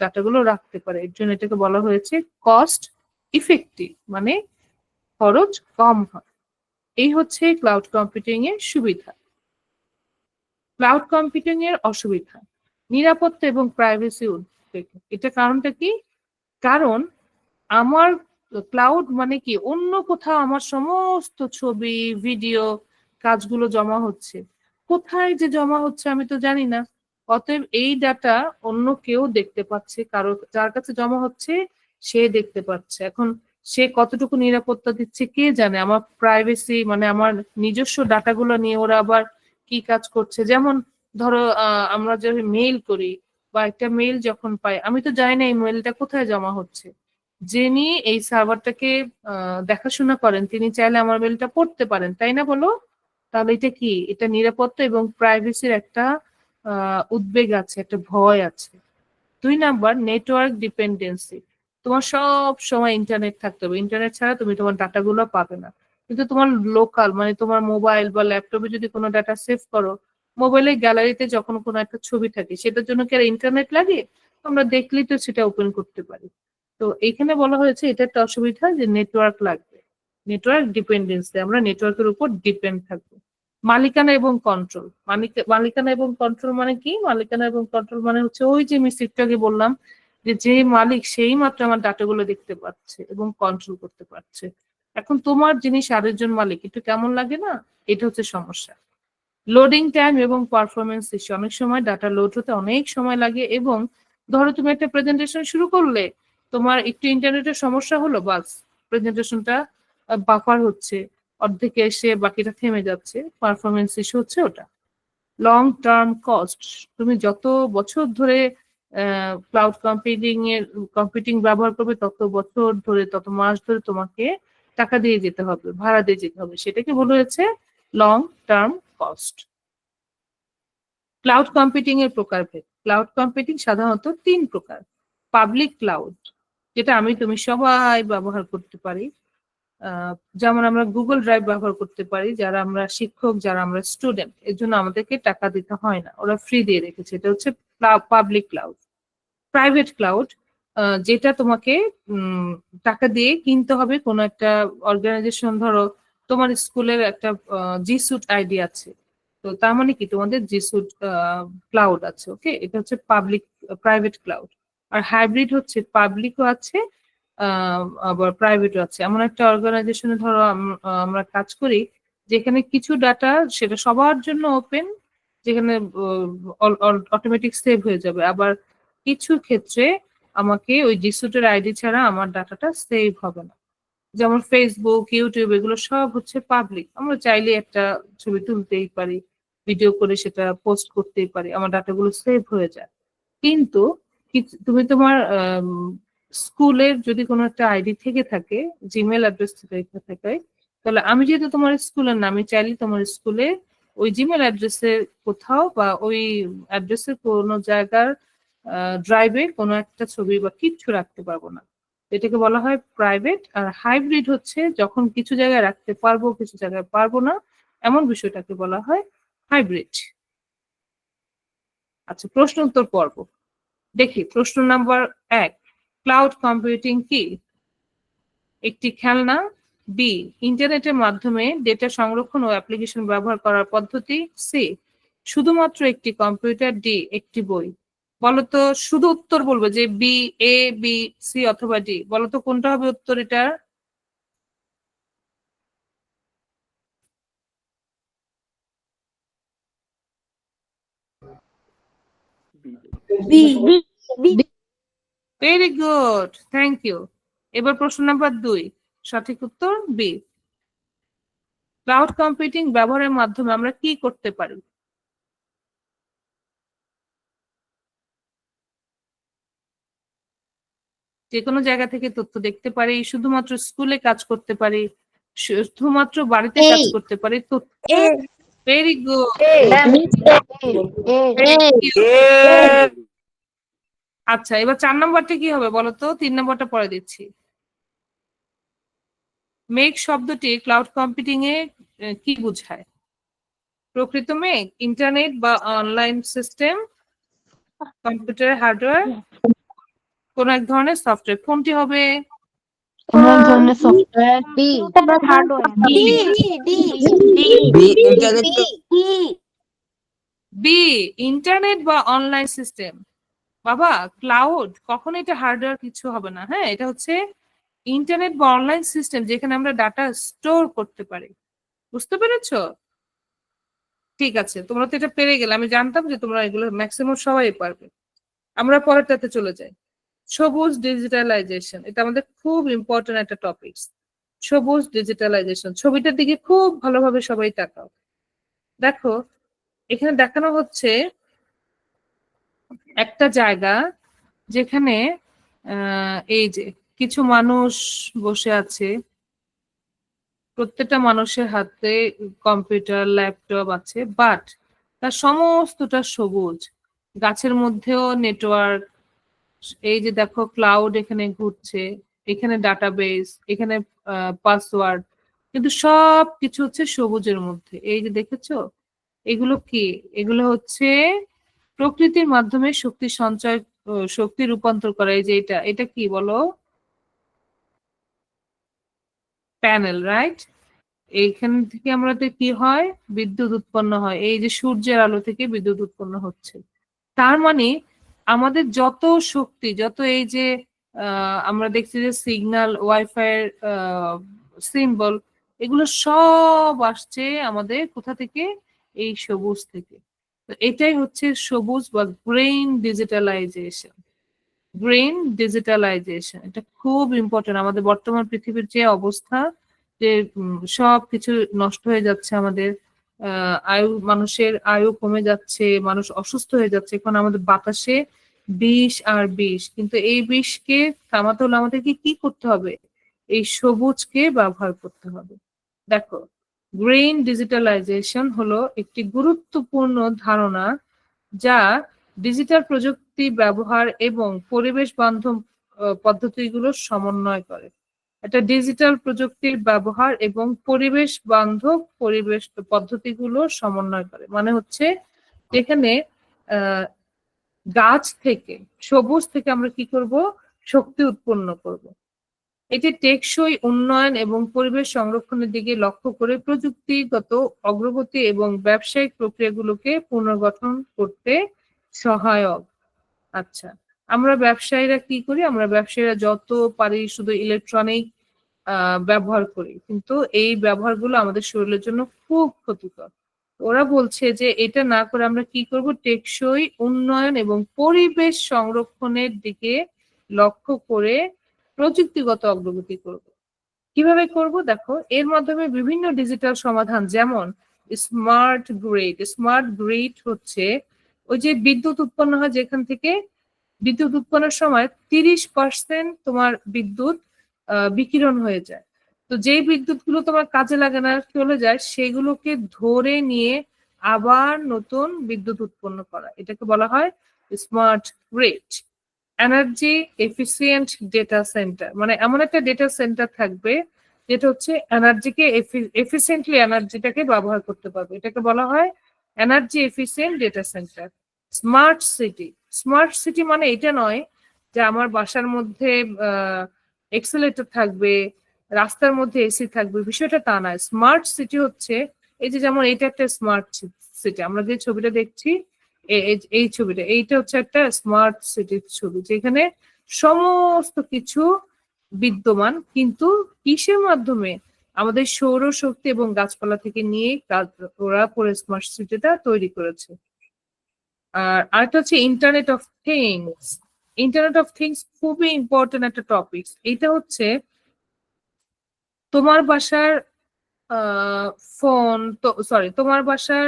ডাটাগুলো রাখতে পারি। এর জন্য এটাকে বলা হয়েছে কস্ট ইফেক্টিভ, মানে খরচ কম হয়। এই হচ্ছে ক্লাউড কম্পিউটিং এর সুবিধা। ক্লাউড কম্পিউটিং এর অসুবিধা, নিরাপত্তা এবং প্রাইভেসি উদ্বেগ। এটা কারণটা কি? কারণ আমার ক্লাউড মানে কি, অন্য কোথাও আমার সমস্ত ছবি, ভিডিও, কাজগুলো জমা হচ্ছে। কোথায় যে জমা হচ্ছে আমি তো জানি না। অতএব এই ডাটা অন্য কেউ দেখতে পাচ্ছে, কারো যার কাছে জমা হচ্ছে সে দেখতে পাচ্ছে। এখন সে কতটুকু নিরাপত্তা দিচ্ছে কে জানে, আমার প্রাইভেসি মানে আমার নিজস্ব ডাটাগুলো নিয়ে ওরা আবার কি কাজ করছে। যেমন ধরো আমরা যে মেইল করি বা একটা মেইল যখন পাই, আমি তো জানি না এই মেইলটা কোথায় জমা হচ্ছে। যিনি এই সার্ভারটাকে দেখাশোনা করেন তিনি চাইলে আমার মেইলটা পড়তে পারেন, তাই না বলো? তাহলে এটা কি, এটা নিরাপত্তা এবং প্রাইভেসির একটা উদ্বেগ আছে, একটা ভয় আছে। 2 নাম্বার নেটওয়ার্ক ডিপেন্ডেন্সি। তোমার সব সময় ইন্টারনেট থাকতে হবে, ইন্টারনেট ছাড়া তুমি তোমার ডাটাগুলো পাবে না। কিন্তু তোমার লোকাল মানে তোমার মোবাইল বা ল্যাপটপে যদি কোনো ডাটা সেভ করো, মোবাইলের গ্যালারিতে যখন কোনো একটা ছবি থাকে সেটার জন্য কি আর ইন্টারনেট লাগে? আমরা দেখলেই তো সেটা ওপেন করতে পারি। তো এখানে বলা হয়েছে এটা একটা অসুবিধা যে নেটওয়ার্ক লাগবে, নেটওয়ার্ক ডিপেন্ডেন্সি, আমরা নেটওয়ার্কের উপর ডিপেন্ড থাকবো। মালিকানা এবং কন্ট্রোল, মালিকানা এবং কন্ট্রোল মানে কি? মালিকানা এবং কন্ট্রোল মানে হচ্ছে ওই যে আমি একটু আগে বললাম যে যে মালিক সেই মাত্র আমার ডাটাগুলো দেখতে পাচ্ছে এবং কন্ট্রোল করতে পারছে। এখন তোমার জিনিস আরেকজন মালিক, একটু কেমন লাগে না? এটা হচ্ছে সমস্যা। লোডিং টাইম এবং পারফরমেন্স ইস্যু, অনেক সময় ডাটা লোড হতে অনেক সময় লাগে এবং ধরো তুমি একটা প্রেজেন্টেশন শুরু করলে, তোমার একটু ইন্টারনেটের সমস্যা হলো, বাস প্রেজেন্টেশনটা বাফার হচ্ছে, অর্ধেকে এসে বাকিটা থেমে যাচ্ছে, পারফরমেন্স ইস্যু হচ্ছে ওটা। লং টার্ম কস্ট, তুমি যত বছর ধরে ক্লাউড কম্পিউটিং ব্যবহার করবে তত বছর ধরে, তত মাস ধরে তোমাকে টাকা দিয়ে যেতে হবে, ভাড়া দিয়ে যেতে হবে, সেটাকে বলা হয়েছে long term cost. Cloud computing এর প্রকারভেদ। ক্লাউড কম্পিউটিং সাধারণত 3 প্রকার। পাবলিক ক্লাউড, যেটা আমি তুমি সবাই ব্যবহার করতে পারি, যেমন আমরা গুগল ড্রাইভ ব্যবহার করতে পারি, যারা আমরা শিক্ষক, যারা আমরা স্টুডেন্ট, এর জন্য আমাদেরকে টাকা দিতে হয় না, ওরা ফ্রি দিয়ে রেখেছে, এটা হচ্ছে পাবলিক ক্লাউড। প্রাইভেট ক্লাউড, যেটা তোমাকে টাকা দিয়ে কিনতে হবে। কোনো একটা অর্গানাইজেশন, ধরো তোমার স্কুলের একটা জি সুট আইডি আছে, তো তার মানে কি তোমাদের জি সুট ক্লাউড আছে, ওকে, এটা হচ্ছে পাবলিক প্রাইভেট ক্লাউড। আর হাইব্রিড হচ্ছে পাবলিকও আছে আবার প্রাইভেটও আছে। এমন একটা অর্গানাইজেশনে ধরো আমরা কাজ করি যেখানে কিছু ডাটা সেটা সবার জন্য ওপেন, যেখানে অটোমেটিক সেভ হয়ে যাবে, আবার কিছু ক্ষেত্রে আমাকে ওই জিসুটের আইডি ছাড়া আমার ডাটাটা সেভ হবে না। যেমন ফেসবুক, ইউটিউব, এগুলো সব হচ্ছে পাবলিক, আমরা চাইলে একটা ছবি তুলতেই পারি, ভিডিও করে সেটা পোস্ট করতেই পারি, আমার ডাটাগুলো সেভ হয়ে যায়। কিন্তু তুমি তোমার স্কুলের যদি কোনো একটা আইডি থেকে থাকে, জিমেল অ্যাড্রেস থেকে থাকে, তাহলে আমি যেহেতু তোমার স্কুলের না, আমি চাইলে তোমার স্কুলে ওই জিমেল অ্যাড্রেসের কোথাও বা ওই অ্যাড্রেসের কোনো জায়গার ড্রাইভে কোনো একটা ছবি বা কিচ্ছু রাখতে পারবো না। এটাকে বলা হয় প্রাইভেট। আর হাইব্রিড হচ্ছে যখন কিছু জায়গায় রাখতে পারবো, কিছু জায়গায় পারবো না, এমন বিষয়টাকে বলা হয় হাইব্রিড। আচ্ছা, প্রশ্ন উত্তর পর্ব দেখি। প্রশ্ন নাম্বার 1, ক্লাউড কম্পিউটিং কি? একটি খেলনা। বি, ইন্টারনেটের মাধ্যমে ডেটা সংরক্ষণ ও অ্যাপ্লিকেশন ব্যবহার করার পদ্ধতি। সি, শুধুমাত্র একটি কম্পিউটার। ডি, একটি বই। বলতো, শুধু উত্তর বলবো যে বি, এ, বি, সি অথবা ডি, বলতো কোনটা হবে উত্তর এটা? B B very good, thank you. এবার প্রশ্ন নাম্বার 2, সঠিক উত্তর বি। ক্লাউড কম্পিউটিং ব্যবহারের মাধ্যমে আমরা কি করতে পারি? যে কোনো জায়গা থেকে তথ্য দেখতে পারি, শুধুমাত্র স্কুলে কাজ করতে পারি, শুধুমাত্র বাড়িতে কাজ করতে পারি। তথ্য। ভেরি গুড, আচ্ছা এবার 4 নম্বরটা কি হবে বলো তো? 3 নম্বরটা পরে দিচ্ছি। মেঘ শব্দটি ক্লাউড কম্পিউটিং এ কি বোঝায়? প্রকৃত মেঘ, ইন্টারনেট বা অনলাইন সিস্টেম, কম্পিউটার হার্ডওয়্যার, কোন এক ধরনের সফটওয়্যার, কোনটি হবে? কোন এক ধরনের software. B hardware. D, B internet তো বি, ইন্টারনেট বা অনলাইন সিস্টেম। বাবা, ক্লাউড কখনো এটা হার্ডওয়্যার কিছু হবে না, হ্যাঁ, এটা হচ্ছে ইন্টারনেট বা অনলাইন সিস্টেম যেখানে আমরা ডাটা স্টোর করতে পারি। বুঝতে পেরেছো? ঠিক আছে, তোমরা তো এটা পেরে গেলে, আমি জানতাম যে তোমরা এগুলো ম্যাক্সিমাম সবাই পারবে। আমরা পরেরটাতে চলে যাই। সবুজ ডিজিটালাইজেশন, এটা আমাদের খুব ইম্পর্টেন্ট একটা টপিক। সবুজ ডিজিটালাইজেশন, ছবিটার দিকে খুব ভালোভাবে সবাই তাকাও। দেখো এখানে দেখানো হচ্ছে একটা জায়গা যেখানে এই যে কিছু মানুষ বসে আছে, প্রত্যেকটা মানুষের হাতে কম্পিউটার ল্যাপটপ আছে, বাট তার সমস্তটা সবুজ। গাছের মধ্যেও নেটওয়ার্ক, এই যে দেখো ক্লাউড এখানে ঘুরছে, এখানে ডাটাবেস, এখানে পাসওয়ার্ড, কিন্তু সব কিছু হচ্ছে সবুজের মধ্যে। এই যে দেখেছো, এগুলো কি? এগুলো হচ্ছে প্রকৃতির মাধ্যমে শক্তি সঞ্চয়, শক্তি রূপান্তর করা। এই যে এটা কি বলো? Panel, right? এইখান থেকে আমাদের কি হয়? বিদ্যুৎ উৎপন্ন হয়। এই যে সূর্যের আলো থেকে বিদ্যুৎ উৎপন্ন হচ্ছে। তার মানে আমাদের যত শক্তি, যত এই যে আমরা দেখছি যে সিগন্যাল, ওয়াইফাই এর সিম্বল, এগুলো সব আসছে আমাদের কোথা থেকে? এই সবুজ থেকে। তো এটাই হচ্ছে সবুজ বা গ্রিন ডিজিটালাইজেশন। গ্রিন ডিজিটালাইজেশন এটা খুব ইম্পর্টেন্ট। আমাদের বর্তমান পৃথিবীর যে অবস্থা, যে সবকিছু নষ্ট হয়ে যাচ্ছে, আমাদের মানুষের আয়ু কমে যাচ্ছে, মানুষ অসুস্থ হয়ে যাচ্ছে, এখন আমাদের বাতাসে বিষ আর বিষ। কিন্তু এই বিষকে থামাতে হলে আমাদেরকে কি করতে হবে? এই সবুজকে ব্যবহার করতে হবে। দেখো, গ্রিন ডিজিটালাইজেশন হলো একটি গুরুত্বপূর্ণ ধারণা যা ডিজিটাল প্রযুক্তি ব্যবহার এবং পরিবেশ বান্ধব পদ্ধতিগুলোর সমন্বয় করে। এটা ডিজিটাল প্রযুক্তির ব্যবহার এবং পরিবেশ বান্ধব পরিবেশ পদ্ধতিগুলো সমন্বয় করে। মানে হচ্ছে যেখানে গাছ থেকে, সবুজ থেকে আমরা কি করব? শক্তি উৎপন্ন করব। এটি টেকসই উন্নয়ন এবং পরিবেশ সংরক্ষণের দিকে লক্ষ্য করে প্রযুক্তিগত অগ্রগতি এবং ব্যবসায়িক প্রক্রিয়াগুলোকে পুনর্গঠন করতে সহায়ক। আচ্ছা, আমরা ব্যবসায়ীরা কি করি? আমরা ব্যবসায়ীরা যত পারি শুধু ইলেকট্রনিক ব্যবহার করি, কিন্তু এই ব্যবহারগুলো আমাদের শরীরের জন্য খুব ক্ষতিকর। ওরা বলছে যে এটা না করে আমরা কি করব? টেকসই উন্নয়ন এবং পরিবেশ সংরক্ষণের দিকে লক্ষ্য করে প্রযুক্তিগত অগ্রগতি করব। কিভাবে করব? দেখো, এর মাধ্যমে বিভিন্ন ডিজিটাল সমাধান, যেমন স্মার্ট গ্রিড। স্মার্ট গ্রিড হচ্ছে ওই যে বিদ্যুৎ উৎপন্ন হয় যেখান থেকে, বিদ্যুৎ উৎপন্নের সময় 30% তোমার বিদ্যুৎ বিকিরণ হয়ে যায়। তো যেই বিদ্যুৎ গুলো তোমার কাজে লাগে না, চলে যায়, সেগুলোকে ধরে নিয়ে আবার নতুন বিদ্যুৎ উৎপন্ন করা, এটাকে বলা হয় smart grid. Energy efficient data centre, মানে এমন একটা ডেটা সেন্টার থাকবে যেটা হচ্ছে এনার্জিকে এফিসিয়েন্টলি এনার্জিটাকে ব্যবহার করতে পারবে, এটাকে বলা হয় energy efficient data centre. Smart city, smart city মানে এটা নয় যে আমার বাসার মধ্যে এক্সেলেটর থাকবে, রাস্তার মধ্যে এসি থাকবে, বিষয়টা তা নয়। স্মার্ট সিটি হচ্ছে এই যে, যেমন এটা একটা স্মার্ট সিটি, আমরা যে ছবিটা দেখছি, এই ছবিটা, এইটা হচ্ছে একটা স্মার্ট সিটির ছবি, যেখানে সমস্ত কিছু বিদ্যমান, কিন্তু কিসের মাধ্যমে? আমাদের সৌরশক্তি এবং গাছপালা থেকে নিয়ে ওরা পরে স্মার্ট সিটিটা তৈরি করেছে। আর আরেকটা হচ্ছে internet of things. Internet of things খুবই ইম্পর্টেন্ট একটা টপিক। এটা হচ্ছে তোমার বাসার ফোন, তো সরি, তোমার বাসার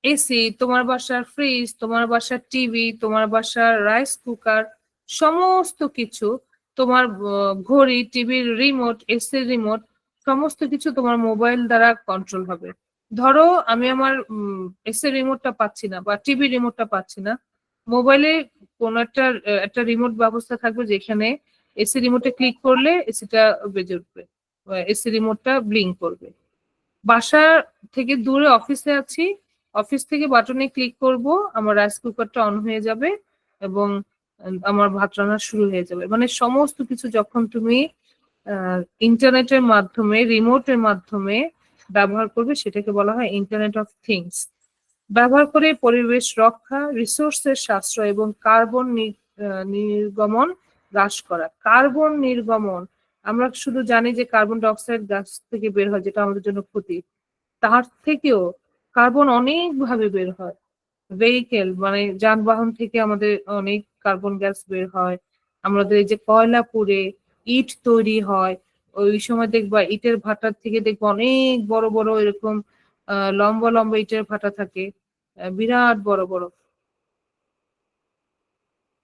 এসি, তোমার বাসার ফ্রিজ, তোমার বাসার টিভি, তোমার বাসার রাইস কুকার, সমস্ত কিছু, তোমার ঘড়ি, টিভির রিমোট, এসির রিমোট, সমস্ত কিছু তোমার মোবাইল দ্বারা কন্ট্রোল হবে। ধরো আমি আমার এসির রিমোটটা পাচ্ছি না বা টিভি রিমোটটা পাচ্ছি না, মোবাইলে কোন একটা রিমোট ব্যবস্থা থাকবে যেখানে এসি রিমোটে ক্লিক করলে এসিটা বেজে উঠবে, এসি রিমোটটা ব্লিঙ্ক করবে। বাসা থেকে দূরে অফিসে আছি, অফিস থেকে বাটনে ক্লিক করব, আমার রাইস কুকারটা অন হয়ে যাবে এবং আমার ভাত রান্না শুরু হয়ে যাবে। মানে সমস্ত কিছু যখন তুমি ইন্টারনেটের মাধ্যমে, রিমোটের মাধ্যমে ব্যবহার করবে, সেটাকে বলা হয় ইন্টারনেট অফ থিংস। ব্যবহার করে পরিবেশ রক্ষা, রিসোর্সের সাশ্রয় এবং কার্বন নির্গমন হ্রাস করা। কার্বন নির্গমন, আমরা শুধু জানি যে কার্বন ডাই অক্সাইড গাছ থেকে বের হয়, যেটা আমাদের জন্য ক্ষতি, তার থেকেও কার্বন অনেক ভাবে বের হয়। ভেহিকেল মানে যানবাহন থেকে আমাদের অনেক কার্বন গ্যাস বের হয়। আমাদের এই যে কয়লা পুড়ে ইট তৈরি হয়, ওই সময় দেখবা ইটের ভাটার থেকে দেখবা অনেক বড় বড় এরকম লম্বা লম্বা ইটের ভাটা থাকে, বিরাট বড় বড়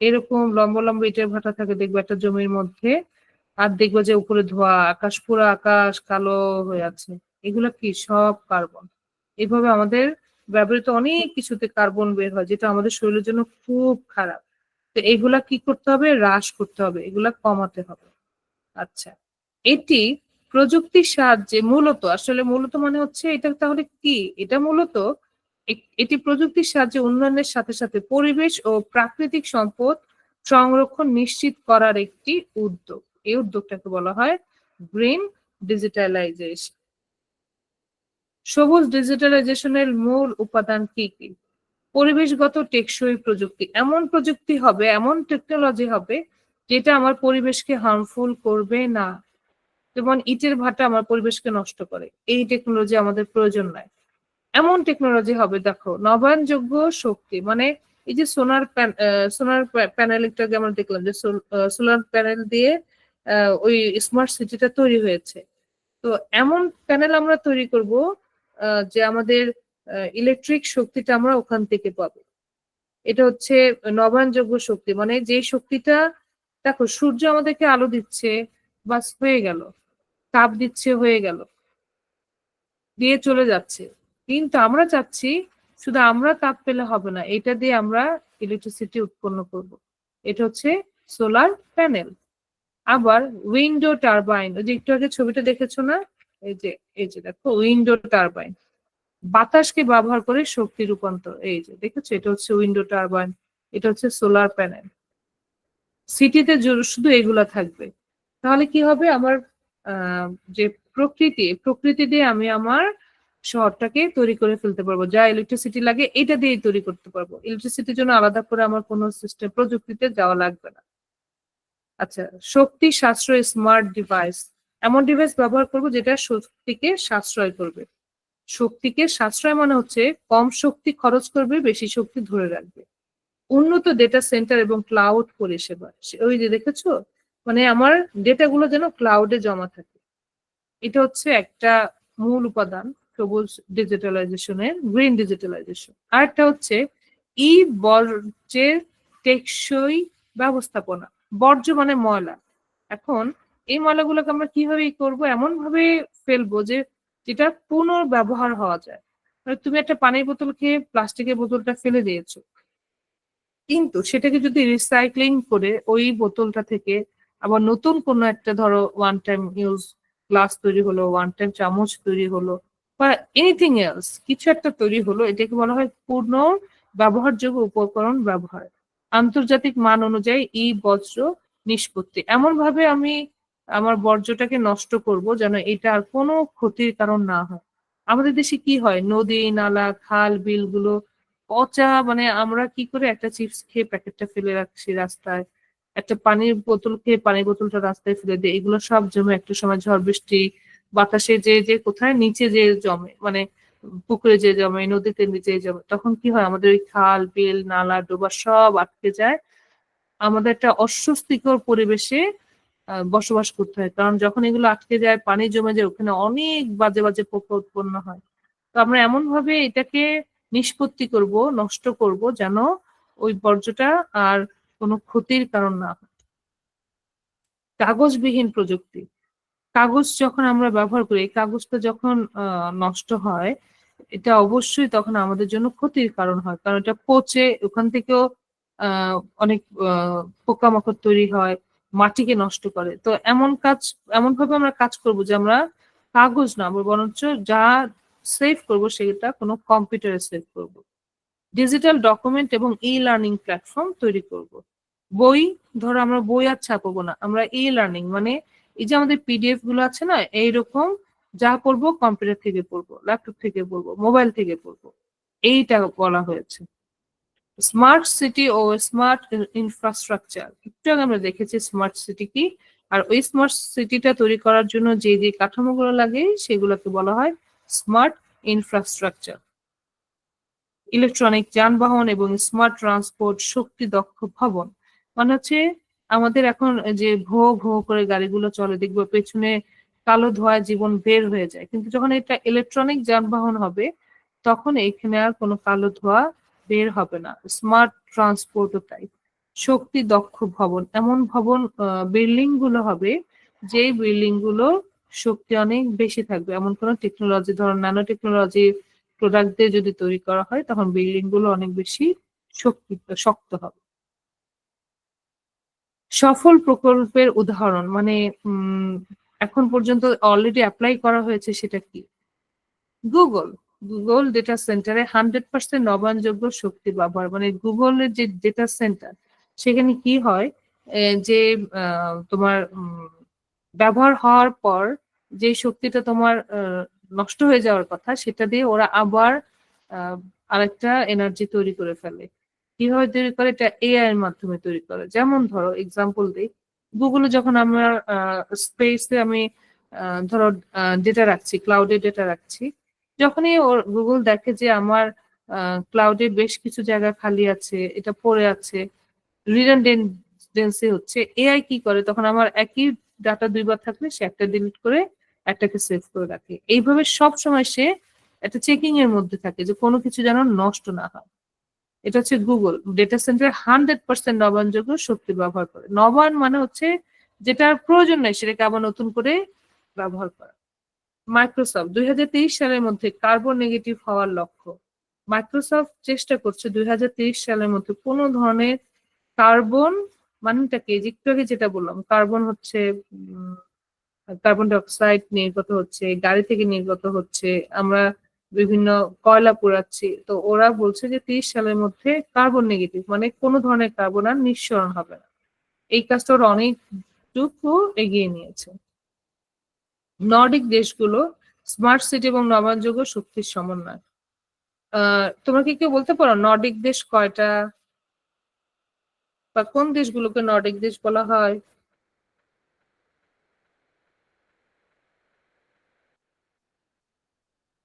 এরকম লম্বা লম্বা ইটের ভাটা থাকে দেখবে একটা জমির মধ্যে। আর দেখবে যে উপরে ধোঁয়া, আকাশ পুরো আকাশ কালো হয়ে আছে। এগুলা কি সব কার্বন। এভাবে আমাদের ব্যবহৃত অনেক কিছুতে কার্বন বের হয়, যেটা আমাদের শরীরের জন্য খুব খারাপ। তো এগুলা কি করতে হবে? হ্রাস করতে হবে, এগুলা কমাতে হবে। আচ্ছা, এটি প্রযুক্তির সাহায্যে মূলত মানে হচ্ছে এটা তাহলে কি? এটা মূলত এটি প্রযুক্তির সাহায্যে উন্নয়নের সাথে সাথে পরিবেশ ও প্রাকৃতিক সম্পদ সংরক্ষণ নিশ্চিত করার একটি উদ্যোগ। এই উদ্যোগটাকে বলা হয় গ্রিন ডিজিটালাইজেশন। সবুজ ডিজিটালাইজেশনের মূল উপাদান কি কি? পরিবেশগত টেকসই প্রযুক্তি। এমন প্রযুক্তি হবে, এমন টেকনোলজি হবে যেটা আমার পরিবেশকে হার্মফুল করবে না। যেমন ইটের ভাটা আমার পরিবেশকে নষ্ট করে, এই টেকনোলজি আমাদের প্রয়োজন নাই। এমন টেকনোলজি হবে, দেখো, নবায়নযোগ্য শক্তি মানে এই যে সোলার প্যানেল একটু আগে আমরা দেখলাম যে সোলার প্যানেল দিয়ে ওই স্মার্ট সিটিটা তৈরি হয়েছে। তো এমন প্যানেল আমরা তৈরি করব যে আমাদের ইলেকট্রিক শক্তিটা আমরা ওখান থেকে পাবো। এটা হচ্ছে নবায়নযোগ্য শক্তি, মানে যে শক্তিটা, দেখো সূর্য আমাদেরকে আলো দিচ্ছে, বাস হয়ে গেল, তাপ দিচ্ছে, হয়ে গেল, দিয়ে চলে যাচ্ছে। কিন্তু আমরা চাচ্ছি শুধু আমরা তাপ পেলে হবে না, এটা দিয়ে আমরা ইলেকট্রিসিটি উৎপন্ন করব। এটা হচ্ছে সোলার প্যানেল। আবার উইন্ডো টারবাইন, ওই যে একটু আগে ছবিটা দেখেছো না, এই যে দেখো উইন্ডো টারবাইন, বাতাসকে ব্যবহার করে শক্তি রূপান্তর। এই যে দেখেছো, এটা হচ্ছে উইন্ডো টারবাইন, এটা হচ্ছে সোলার প্যানেল। সিটিতে শুধু এগুলা থাকবে। তাহলে কি হবে? আমার যে প্রকৃতি দিয়ে আমি আমার শহরটাকে তৈরি করে ফেলতে পারবো। যা ইলেকট্রিসিটি লাগে এটা দিয়েই তৈরি করতে পারবো। ইলেকট্রিসিটির জন্য আলাদা করে আমার কোনো সিস্টেম প্রযুক্তিতে যাওয়া লাগবে না। আচ্ছা, শক্তি সাশ্রয় স্মার্ট ডিভাইস। এমন ডিভাইস ব্যবহার করব যেটা শক্তিকে সাশ্রয় করবে। শক্তিকে সাশ্রয় মানে হচ্ছে কম শক্তি খরচ করবে, বেশি শক্তি ধরে রাখবে। উন্নত ডেটা সেন্টার এবং ক্লাউড পরিষেবা। ওই যে দেখেছো, মানে আমার ডেটাগুলো যেন ক্লাউডে জমা থাকে। এটা হচ্ছে একটা মূল উপাদান সবুজ ডিজিটালাইজেশনের, গ্রিন ডিজিটালাইজেশন। আরেকটা হচ্ছে ই বর্জ্যের টেকসই ব্যবস্থাপনা। বর্জ্য মানে ময়লা। এখন এই ময়লাগুলোকে আমরা কিভাবে করব? এমন ভাবে ফেলবো যে যেটা পুনর্ব্যবহার হওয়া যায়। মানে তুমি একটা পানির বোতল খেয়ে প্লাস্টিকের বোতলটা ফেলে দিয়েছো, কিন্তু সেটাকে যদি রিসাইক্লিং করে ওই বোতলটা থেকে আবার নতুন কোনো একটা, ধরো ওয়ান টাইম ইউজ গ্লাস তৈরি হলো, ওয়ান টাইম চামচ তৈরি হলো, বা এনিথিং এলস কিছু একটা তৈরি হলো, এটাকে বলা হয় পূর্ণ ব্যবহারযোগ্য উপকরণ ব্যবহার। আন্তর্জাতিক মান অনুযায়ী ই বর্জ্য নিষ্পত্তি। এমন ভাবে আমি আমার বর্জ্যটাকে নষ্ট করব যেন এটা আর কোনো ক্ষতির কারণ না হয়। আমাদের দেশে কি হয়, নদী নালা খাল বিল গুলো পচা, মানে আমরা কি করে একটা চিপস খেয়ে প্যাকেটটা ফেলে রাখছি রাস্তায়, একটা পানির বোতল খেয়ে পানির বোতলটা রাস্তায় ফেলে দিই, এগুলো সব জমে একটা সময় ঝড় বৃষ্টি বাতাসে যে যে কোথায় নিচে যে জমে, মানে পুকুরে যে জমে, নদীতে নিচে জমে, তখন কি হয়, আমাদের ওই খাল বিল নালা ডোবা সব আটকে যায়। আমাদের একটা অস্বস্তিকর পরিবেশে বসবাস করতে হয়, কারণ যখন এগুলো আটকে যায়, পানি জমে যায়, ওখানে অনেক বাজে বাজে পোকা উৎপন্ন হয়। তো আমরা এমন ভাবে এটাকে নিষ্পত্তি করব, নষ্ট করব যেন ওই বর্জ্যটা আর কোনো ক্ষতির কারণ না হয়। কাগজবিহীন প্রযুক্তি। কাগজ যখন আমরা ব্যবহার করি, এই কাগজটা যখন নষ্ট হয়, এটা অবশ্যই তখন আমাদের জন্য ক্ষতির কারণ হয়, কারণ এটা পচে ওখান থেকেও অনেক পোকামাকড় তৈরি হয়, মাটিকে নষ্ট করে। তো এমন ভাবে আমরা কাজ করব যে আমরা কাগজ না, আমরা বরঞ্চ যা সেভ করব সেটা কোনো কম্পিউটারে সেভ করব। ডিজিটাল ডকুমেন্ট এবং ই লার্নিং প্ল্যাটফর্ম তৈরি করব। বই, ধরো আমরা বই আর ছাপাবো না, আমরা ই লার্নিং মানে এই যে আমাদের পিডিএফ গুলো আছে না, এইরকম যা পড়বো কম্পিউটার থেকে পড়বো, ল্যাপটপ থেকে পড়বো, মোবাইল থেকে পড়বো, এইটা বলা হয়েছে। স্মার্ট সিটি ও স্মার্ট ইনফ্রাস্ট্রাকচার, একটু আগে আমরা দেখেছি স্মার্ট সিটি কি, আর ওই স্মার্ট সিটিটা তৈরি করার জন্য যে যে কাঠামোগুলো লাগে সেগুলোকে বলা হয় স্মার্ট ইনফ্রাস্ট্রাকচার। ইলেকট্রনিক যানবাহন এবং স্মার্ট ট্রান্সপোর্ট, শক্তি দক্ষ ভবন। মানে হচ্ছে আমাদের এখন যে ভো ভো করে গাড়িগুলো চলে, দেখবো পেছনে কালো ধোঁয়ায় জীবন বের হয়ে যায়, কিন্তু যখন এটা ইলেকট্রনিক যানবাহন হবে তখন এখানে আর কোনো কালো ধোঁয়া বের হবে না। স্মার্ট ট্রান্সপোর্টও তাই। শক্তি দক্ষ ভবন, এমন ভবন বিল্ডিং গুলো হবে যে বিল্ডিং গুলো শক্তি অনেক বেশি থাকবে, এমন কোনো টেকনোলজি, ধরো ন্যানো টেকনোলজি প্রোডাক্ট দিয়ে যদি তৈরি করা হয় তখন বিল্ডিং গুলো অনেক বেশি শক্ত হবে। সফল প্রকল্পের উদাহরণ মানে এখন পর্যন্ত অলরেডি অ্যাপ্লাই করা হয়েছে সেটা কি? গুগল। গুগল ডেটা সেন্টারে 100% নবায়নযোগ্য শক্তি ব্যবহার, মানে গুগলের যে ডেটা সেন্টার সেখানে কি হয়, যে তোমার ব্যবহার হওয়ার পর যে শক্তিটা তোমার নষ্ট হয়ে যাওয়ার কথা সেটা দিয়ে ওরা আবার আরেকটা এনার্জি তৈরি করে ফেলে। কিভাবে তৈরি করে? এটা এআই এর মাধ্যমে তৈরি করে। যেমন ধরো এক্সাম্পল দিই, গুগলে যখন আমরা স্পেসে আমি ধরো ডেটা রাখছি, ক্লাউডে ডেটা রাখছি, যখনই ওর গুগল দেখে যে আমার ক্লাউডে বেশ কিছু জায়গা খালি আছে, এটা পড়ে আছে, রিডান্ডেন্সি হচ্ছে, এআই কি করে তখন আমার একই ডাটা দুইবার থাকলে সে একটা ডিলিট করে একটাকে সেভ করে রাখে। এইভাবে সব সময় সে একটা চেকিং এর মধ্যে থাকে যে কোনো কিছু যেন নষ্ট না হয়। এটা হচ্ছে গুগল ডেটা সেন্টার 100% নবায়নযোগ্য শক্তি ব্যবহার করে। নবায়ন মানে হচ্ছে যেটার প্রয়োজন নেই সেটাকে আবার নতুন করে ব্যবহার করা। মাইক্রোসফট 2023 সালের মধ্যে কার্বন নেগেটিভ হওয়ার লক্ষ্য। মাইক্রোসফট চেষ্টা করছে 2023 সালের মধ্যে কোনো ধরনের কার্বন, মানেটাকে একটু আগে যেটা বললাম, কার্বন হচ্ছে কার্বন ডাই অক্সাইড নির্গত হচ্ছে, গাড়ি থেকে নির্গত হচ্ছে, আমরা বিভিন্ন কয়লা পোড়াচ্ছি, তো ওরা বলছে যে 30 সালের মধ্যে কার্বন নেগেটিভ, মানে কোনো ধরনের কার্বন আর নিঃসরণ হবে না। এই কাজটা ওরা অনেকটুকু এগিয়ে নিয়েছে। নর্ডিক দেশগুলো স্মার্ট সিটি এবং নবায়নযোগ্য শক্তির সমন্বয়। তোমরা কি কেউ বলতে পারো নর্ডিক দেশ কয়টা, বা কোন দেশগুলোকে নর্ডিক দেশ বলা হয়?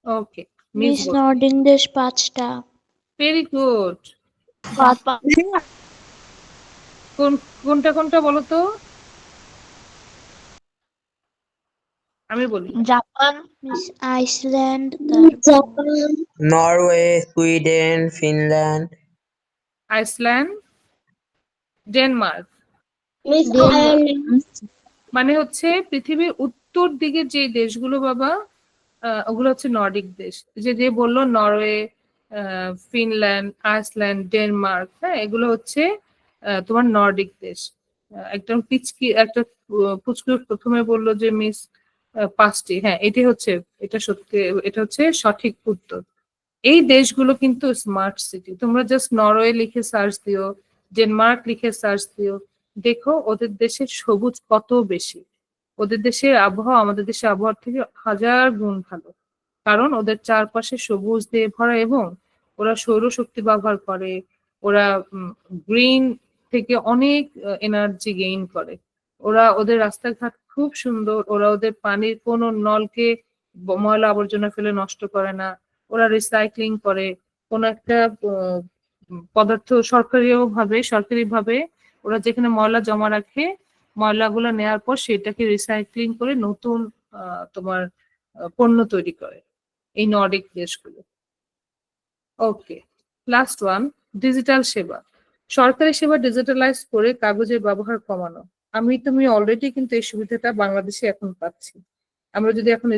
ওকে, মিস মিস নর্ডিক দেশ 5টা। Very good. জাপান, কোনটা কোনটা বলো তো? আমি বলি। জাপান, মিস আইসল্যান্ড, তারপর Norway, Sweden, Finland, Iceland, Denmark. Miss Ireland. মানে হচ্ছে পৃথিবীর উত্তর দিকে যে দেশগুলো বাবা, ওগুলো হচ্ছে নর্ডিক দেশ। যে যে বললো নরওয়ে, ফিনল্যান্ড, আইসল্যান্ড, ডেনমার্ক, হ্যাঁ এগুলো হচ্ছে তোমার নর্ডিক দেশ। একদম পিচকি একটা পুচকু প্রথমে বললো যে মিস 5টি, হ্যাঁ এটি হচ্ছে, এটা সত্যি, এটা হচ্ছে সঠিক উত্তর। এই দেশগুলো কিন্তু স্মার্ট সিটি। তোমরা জাস্ট নরওয়ে লিখে সার্চ দিও, ডেনমার্ক লিখে সার্চ দিও, দেখো ওদের দেশের সবুজ কত বেশি। ওদের দেশের আবহাওয়া আমাদের দেশের আবহাওয়ার থেকে 1000 গুণ ভালো, কারণ ওদের চারপাশে সবুজ দিয়ে ভরা এবং ওরা সৌরশক্তি ব্যবহার করে। ওরা গ্রিন থেকে অনেক এনার্জি গেইন করে। ওরা ওদের রাস্তাঘাট খুব সুন্দর, ওরা ওদের পানির কোনো নলকে ময়লা আবর্জনা ফেলে নষ্ট করে না, ওরা রিসাইক্লিং করে। কোন একটা পদার্থ সরকারিভাবে ওরা যেখানে ময়লা জমা রাখে, ময়লাগুলো নেওয়ার পর সেটাকে রিসাইক্লিং করে নতুন তোমার পণ্য তৈরি করে এই নর্ডিক দেশগুলো। ওকে, লাস্ট ওয়ান, ডিজিটাল সেবা। সরকারি সেবা ডিজিটালাইজ করে কাগজের ব্যবহার কমানো। তুমি অলরেডি কিন্তু এই সুবিধাটা বাংলাদেশে এখন পাচ্ছি। আমরা যদি এখন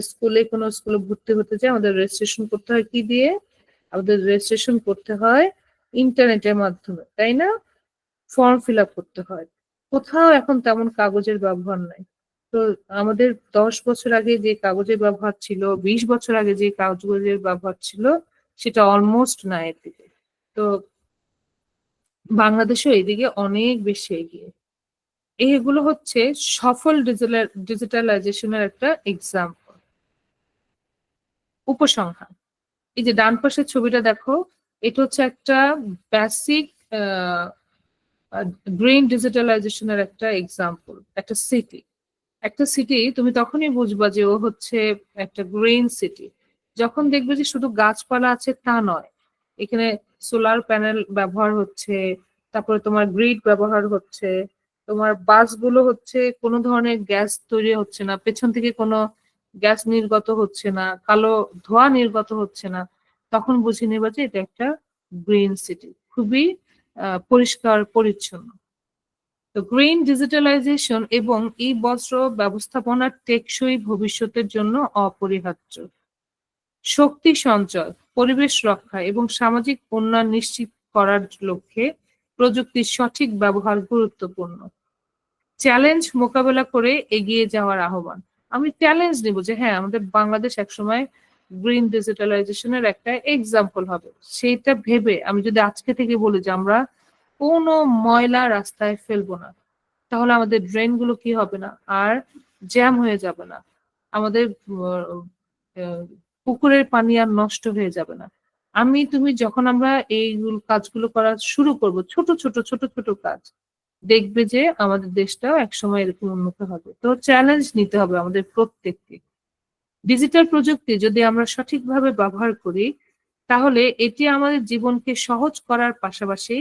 কোনো স্কুলে ভর্তি হতে চাই, আমাদের রেজিস্ট্রেশন করতে হয় কি দিয়ে? আমাদের রেজিস্ট্রেশন করতে হয় ইন্টারনেটের মাধ্যমে, তাই না? ফর্ম ফিল আপ করতে হয়। কোথাও এখন তেমন কাগজের ব্যবহার নাই। তো আমাদের 10 বছর আগে যে কাগজের ব্যবহার ছিল, 20 বছর আগে যে কাগজের ব্যবহার ছিল, সেটা অলমোস্ট নাই এদিকে। তো বাংলাদেশও এদিকে অনেক বেশি এগিয়ে। এইগুলো হচ্ছে সফল ডিজিটালাইজেশনের একটা এক্সাম্পল। উপসংহার, এই যে ডান পাশের ছবিটা দেখো, এটা হচ্ছে একটা বেসিক গ্রিন ডিজিটালাইজেশনের একটা এক্সাম্পল। একটা সিটি তুমি তখনই বুঝবা যে ও হচ্ছে একটা গ্রিন সিটি যখন দেখবে যে শুধু গাছপালা আছে তা নয়, এখানে সোলার প্যানেল ব্যবহার হচ্ছে, তারপরে তোমার গ্রিড ব্যবহার হচ্ছে, তোমার বাসগুলো হচ্ছে কোনো ধরনের গ্যাস তৈরি হচ্ছে না, পেছন থেকে কোনো গ্যাস নির্গত হচ্ছে না, কালো ধোঁয়া নির্গত হচ্ছে না, তখন বুঝে নেবা যে এটা একটা গ্রিন সিটি, খুবই পরিষ্কার পরিচ্ছন্ন। তো গ্রিন ডিজিটালাইজেশন এবং ই বস্ত্র ব্যবস্থাপনার টেকসই ভবিষ্যতের জন্য অপরিহার্য। শক্তি সঞ্চয়, পরিবেশ রক্ষা এবং সামাজিক উন্নয়ন নিশ্চিত করার লক্ষ্যে প্রযুক্তির সঠিক ব্যবহার গুরুত্বপূর্ণ। চ্যালেঞ্জ মোকাবেলা করে এগিয়ে যাওয়ার আহ্বান। আমি চ্যালেঞ্জ নিব যে হ্যাঁ, আমাদের বাংলাদেশ একসময় গ্রিন ডিজিটালাইজেশনের একটা এক্সাম্পল হবে, সেইটা ভেবে আমি যদি আজকে থেকে বলি যে আমরা কোনো ময়লা রাস্তায় ফেলবো না, তাহলে আমাদের ড্রেন গুলো কি হবে না, আর জ্যাম হয়ে যাবে না, আমাদের পুকুরের পানি আর নষ্ট হয়ে যাবে না। আমি তুমি যখন আমরা এই কাজগুলো করা শুরু করব, ছোট ছোট ছোট ছোট কাজ, দেখবে যে আমাদের দেশটাও একসময় এরকম উন্নত হবে। তো চ্যালেঞ্জ নিতে হবে আমাদের প্রত্যেককে। ডিজিটাল প্রযুক্তি যদি আমরা সঠিকভাবে ব্যবহার করি, তাহলে এটি আমাদের জীবনকে সহজ করার পাশাপাশি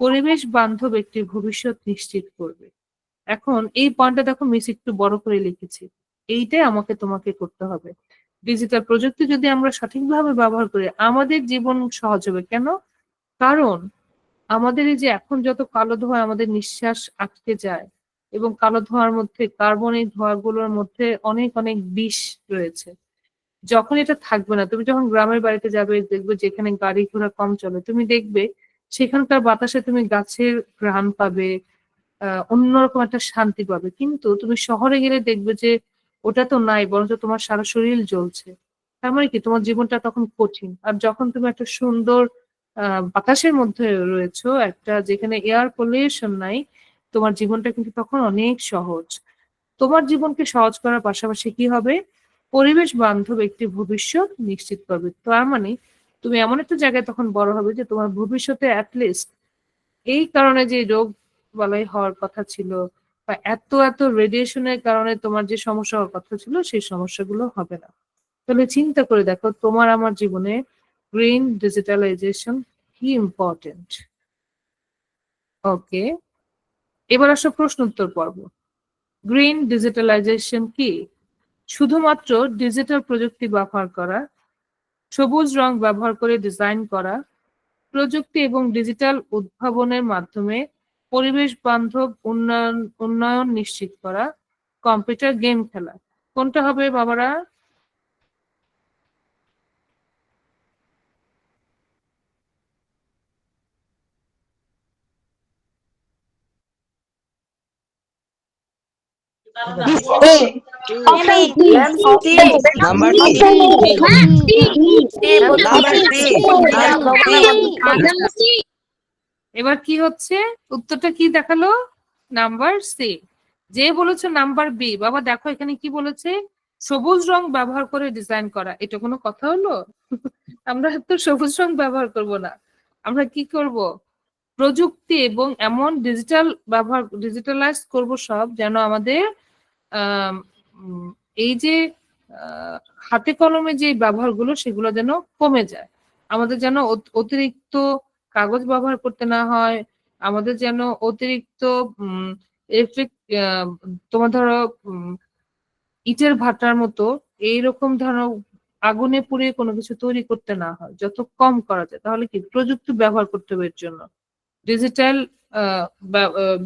পরিবেশ বান্ধব একটি ভবিষ্যৎ নিশ্চিত করবে। এখন এই পয়েন্টটা দেখো, মিস একটু বড় করে লিখেছি, এইটাই আমাকে তোমাকে করতে হবে। ডিজিটাল প্রযুক্তি যদি আমরা সঠিকভাবে ব্যবহার করি, আমাদের জীবন সহজ হবে। কেন? কারণ আমাদের এই যে এখন যত কালো ধোঁয়া আমাদের নিঃশ্বাস আটকে যায়, এবং কালো ধোঁয়ার মধ্যে কার্বন, এই ধোঁয়াগুলোর মধ্যে অনেক অনেক বিষ রয়েছে। যখন এটা থাকবে না, তুমি যখন গ্রামের বাড়িতে যাবে, দেখবে যেখানে গাড়ি ঘোড়া কম চলে, তুমি দেখবে সেখানকার বাতাসে তুমি গাছের ঘ্রাণ পাবে, অন্যরকম একটা শান্তি পাবে। কিন্তু তুমি শহরে গেলে দেখবে যে ওটা তো নাই, বরঞ্চ তোমার সারা শরীর জ্বলছে। তার মানে কি, তোমার জীবনটা তখন কঠিন। আর যখন তুমি একটা সুন্দর বাতাসের মধ্যে রয়েছো, একটা যেখানে এয়ার পলিউশন নাই, তোমার জীবনটা কিন্তু তখন অনেক সহজ। তোমার জীবনকে সহজ করার পাশাপাশি কি হবে, পরিবেশ বান্ধব একটি ভবিষ্যৎ নিশ্চিত করবে। তার মানে তুমি এমন একটা জায়গায় তখন বড় হবে যে তোমার ভবিষ্যতে অ্যাটলিস্ট এই কারণে যে রোগ বালাই হওয়ার কথা ছিল, বা এত এত রেডিয়েশনের কারণে তোমার যে সমস্যা হওয়ার কথা ছিল, সেই সমস্যাগুলো হবে না। তাহলে চিন্তা করে দেখো, তোমার আমার জীবনে গ্রিন ডিজিটালাইজেশন কি ইম্পর্টেন্ট। ওকে, এবার আসো প্রশ্ন উত্তর পর্ব। গ্রিন ডিজিটালাইজেশন কি? শুধুমাত্র ডিজিটাল প্রযুক্তি ব্যবহার করা, সবুজ রং ব্যবহার করে ডিজাইন করা, প্রযুক্তি এবং ডিজিটাল উদ্ভাবনের মাধ্যমে পরিবেশ বান্ধব উন্নয়ন নিশ্চিত করা, কম্পিউটার গেম খেলা। কোনটা হবে বাবারা? Number C. এবার কি হচ্ছে, উত্তরটা কি দেখালো? Number C. যে বলেছে নাম্বার বি, বাবা দেখো এখানে কি বলেছে, সবুজ রং ব্যবহার করে ডিজাইন করা। এটা কোনো কথা হলো? আমরা তো সবুজ রং ব্যবহার করব না, আমরা কি করব, প্রযুক্তি এবং এমন ডিজিটালাইজ করব সব, যেন আমাদের এই যে হাতে কলমে যে ব্যবহারগুলো, সেগুলো যেন কমে যায়। আমাদের যেন অতিরিক্ত কাগজ ব্যবহার করতে না হয়, আমাদের যেন অতিরিক্ত ইলেকট্রিক, তোমার ধরো ইটের ভাটার মতো এইরকম ধরো আগুনে পুড়িয়ে কোনো কিছু তৈরি করতে না হয়, যত কম করা যায়। তাহলে কি, প্রযুক্তি ব্যবহার করতে হবে এর জন্য, ডিজিটাল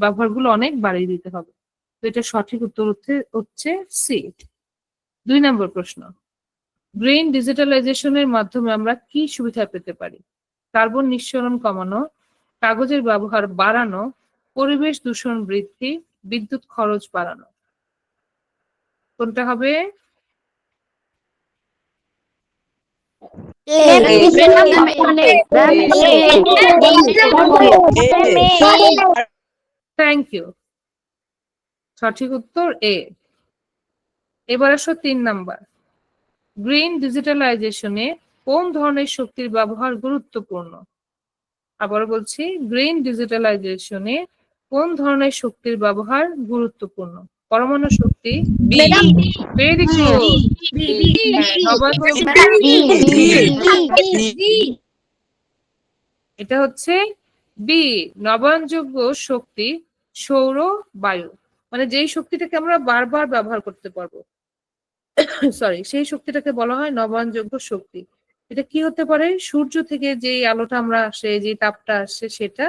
ব্যবহারগুলো অনেক বাড়িয়ে দিতে হবে। তো এটা সঠিক উত্তর হচ্ছে সি। 2 নম্বর প্রশ্ন, গ্রিন ডিজিটালাইজেশনের মাধ্যমে আমরা কি সুবিধা পেতে পারি? কার্বন নিঃসরণ কমানো, কাগজের ব্যবহার বাড়ানো, পরিবেশ দূষণ বৃদ্ধি, বিদ্যুৎ খরচ বাড়ানো। কোনটা হবে? থ্যাংক ইউ, সঠিক উত্তর এ। এবার আসো 3 নাম্বার, গ্রিন ডিজিটালাইজেশনে কোন ধরনের শক্তির ব্যবহার গুরুত্বপূর্ণ? আবার বলছি, গ্রিন ডিজিটালাইজেশনে কোন ধরনের শক্তির ব্যবহার গুরুত্বপূর্ণ? পরমাণু শক্তি? Very good. এটা হচ্ছে বি, নবায়নযোগ্য শক্তি, সৌর, বায়ু। মানে যেই শক্তিটাকে আমরা বারবার ব্যবহার করতে পারবো, সরি, সেই শক্তিটাকে বলা হয় নবায়নযোগ্য শক্তি। এটা কি হতে পারে? সূর্য থেকে যে আলোটা আমরা আসে, যে তাপটা আসে সেটা,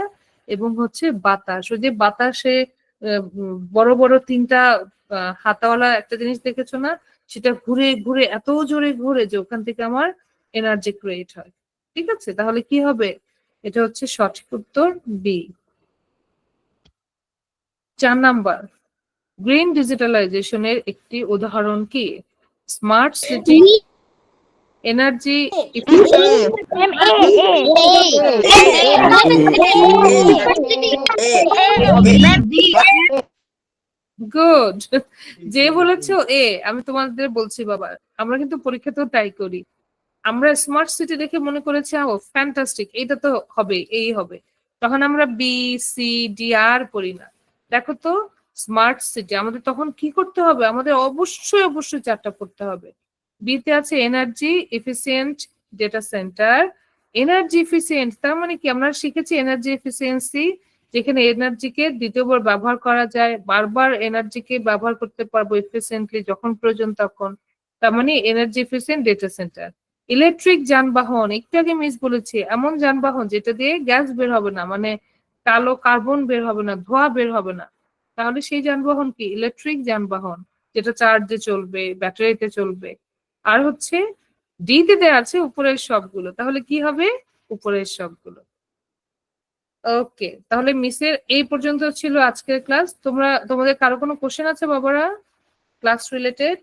এবং হচ্ছে বাতাস। ওই যে বাতাসে বড় বড় তিনটা হাতাওয়ালা একটা জিনিস দেখেছো না? সেটা ঘুরে ঘুরে এত জোরে ঘুরে যে ওখান থেকে আমার এনার্জি ক্রিয়েট হয়। ঠিক আছে, তাহলে কি হবে? এটা হচ্ছে সঠিক উত্তর বি। 4 নাম্বার, গ্রিন ডিজিটালাইজেশনের একটি উদাহরণ কি? Smart city, energy good. যে বলেছো এ, আমি তোমাদের বলছি বাবা, আমরা কিন্তু পরীক্ষাতেও ট্রাই করি। আমরা স্মার্ট সিটি দেখে মনে করেছি ও ফ্যান্টাস্টিক, এটা তো হবে, এই হবে, তখন আমরা বি সি ডি আর পড়ি না। দেখো তো, স্মার্ট সিটি আমাদের তখন কি করতে হবে? আমাদের অবশ্যই অবশ্যই 4টা পড়তে হবে। বিতে আছে energy efficient data centre. Energy efficient তার মানে কি? আমরা শিখেছি এনার্জি এফিসিয়েন্সি, যেখানে এনার্জিকে দ্বিতীয়বার ব্যবহার করা যায়, বারবার এনার্জিকে ব্যবহার করতে পারবো এফিসিয়েন্টলি যখন প্রয়োজন তখন, তার মানে energy efficient data centre. Electric যানবাহন, একটু আগে মিস বলেছি, এমন যানবাহন যেটা দিয়ে গ্যাস বের হবে না, মানে কালো কার্বন বের হবে না, ধোঁয়া বের হবে না, তাহলে সেই যানবাহন কি? ইলেকট্রিক যানবাহন, যেটা চার্জে চলবে, ব্যাটারিতে চলবে। আর হচ্ছে ডিতে দেওয়া আছে উপরের সবগুলো, তাহলে কি হবে? উপরের সবগুলো। ওকে, তাহলে মিসের এই পর্যন্ত ছিল আজকের ক্লাস। তোমাদের কারো কোনো কোশ্চেন আছে বাবারা ক্লাস রিলেটেড?